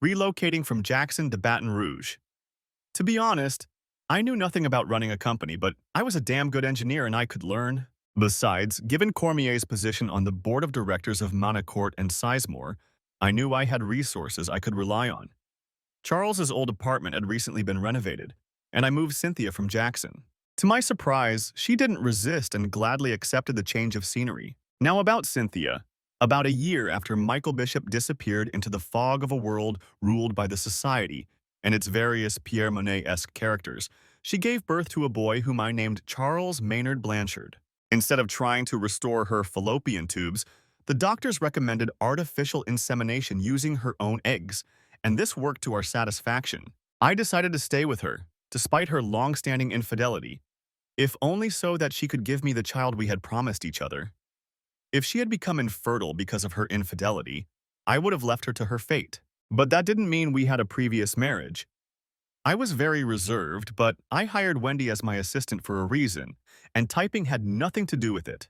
relocating from Jackson to Baton Rouge. To be honest, I knew nothing about running a company, but I was a damn good engineer and I could learn. Besides, given Cormier's position on the board of directors of Court and Sizemore, I knew I had resources I could rely on. Charles's old apartment had recently been renovated, and I moved Cynthia from Jackson. To my surprise, she didn't resist and gladly accepted the change of scenery. Now about Cynthia. About a year after Michael Bishop disappeared into the fog of a world ruled by the Society and its various Pierre Monet-esque characters, she gave birth to a boy whom I named Charles Maynard Blanchard. Instead of trying to restore her fallopian tubes, the doctors recommended artificial insemination using her own eggs, and this worked to our satisfaction. I decided to stay with her, despite her long-standing infidelity, if only so that she could give me the child we had promised each other. If she had become infertile because of her infidelity, I would have left her to her fate. But that didn't mean we had a previous marriage. I was very reserved, but I hired Wendy as my assistant for a reason, and typing had nothing to do with it.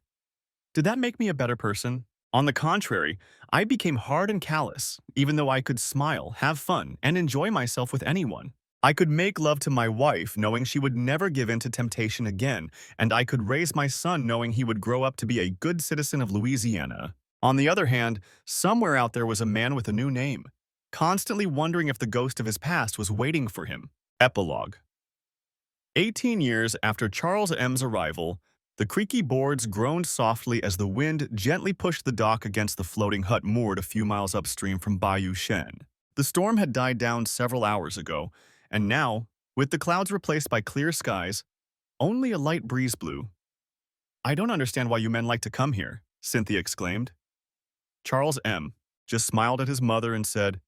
Did that make me a better person? On the contrary, I became hard and callous, even though I could smile, have fun, and enjoy myself with anyone. I could make love to my wife knowing she would never give in to temptation again, and I could raise my son knowing he would grow up to be a good citizen of Louisiana. On the other hand, somewhere out there was a man with a new name, constantly wondering if the ghost of his past was waiting for him. Epilogue. 18 years after Charles M.'s arrival, the creaky boards groaned softly as the wind gently pushed the dock against the floating hut moored a few miles upstream from Bayou Chene. The storm had died down several hours ago, and now, with the clouds replaced by clear skies, only a light breeze blew. "I don't understand why you men like to come here," Cynthia exclaimed. Charles M. just smiled at his mother and said,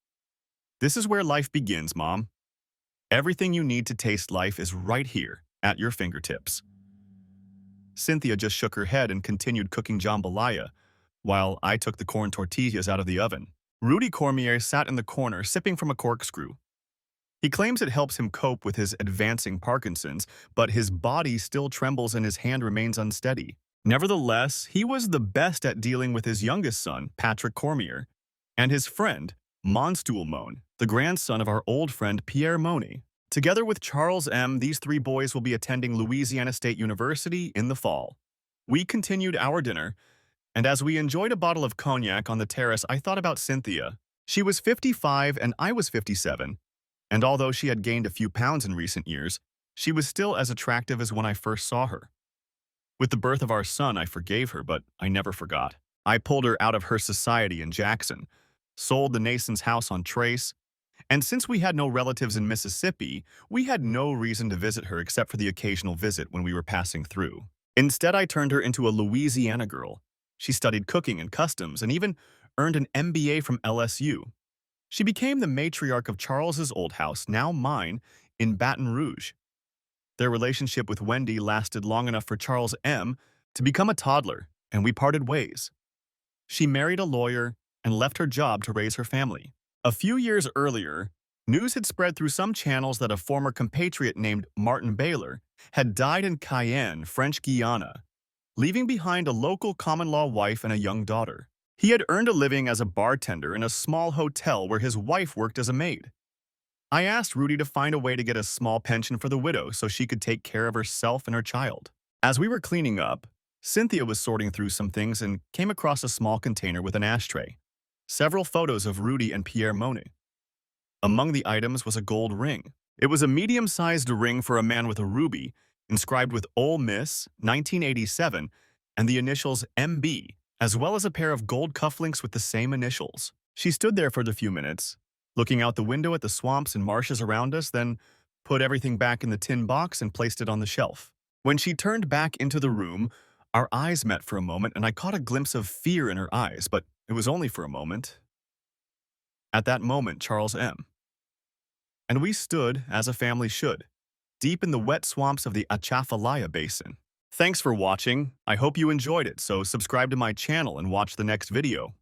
"This is where life begins, Mom. Everything you need to taste life is right here, at your fingertips." Cynthia just shook her head and continued cooking jambalaya, while I took the corn tortillas out of the oven. Rudy Cormier sat in the corner, sipping from a corkscrew. He claims it helps him cope with his advancing Parkinson's, but his body still trembles and his hand remains unsteady. Nevertheless, he was the best at dealing with his youngest son, Patrick Cormier, and his friend, Monstoul Moan, the grandson of our old friend Pierre Monet. Together with Charles M., these three boys will be attending Louisiana State University in the fall. We continued our dinner, and as we enjoyed a bottle of cognac on the terrace, I thought about Cynthia. She was 55 and I was 57. And although she had gained a few pounds in recent years, she was still as attractive as when I first saw her. With the birth of our son, I forgave her, but I never forgot. I pulled her out of her society in Jackson, sold the Nason's house on Trace, and since we had no relatives in Mississippi, we had no reason to visit her except for the occasional visit when we were passing through. Instead, I turned her into a Louisiana girl. She studied cooking and customs and even earned an MBA from LSU. She became the matriarch of Charles's old house, now mine, in Baton Rouge. Their relationship with Wendy lasted long enough for Charles M. to become a toddler, and we parted ways. She married a lawyer and left her job to raise her family. A few years earlier, news had spread through some channels that a former compatriot named Martin Baylor had died in Cayenne, French Guiana, leaving behind a local common-law wife and a young daughter. He had earned a living as a bartender in a small hotel where his wife worked as a maid. I asked Rudy to find a way to get a small pension for the widow so she could take care of herself and her child. As we were cleaning up, Cynthia was sorting through some things and came across a small container with an ashtray, several photos of Rudy and Pierre Monet. Among the items was a gold ring. It was a medium-sized ring for a man with a ruby, inscribed with Ole Miss, 1987, and the initials MB, as well as a pair of gold cufflinks with the same initials. She stood there for a few minutes, looking out the window at the swamps and marshes around us, then put everything back in the tin box, and placed it on the shelf. When she turned back into the room, our eyes met for a moment, and I caught a glimpse of fear in her eyes, but it was only for a moment. At that moment, Charles M. and we stood, as a family should, deep in the wet swamps of the Atchafalaya Basin. Thanks for watching. I hope you enjoyed it, so subscribe to my channel and watch the next video.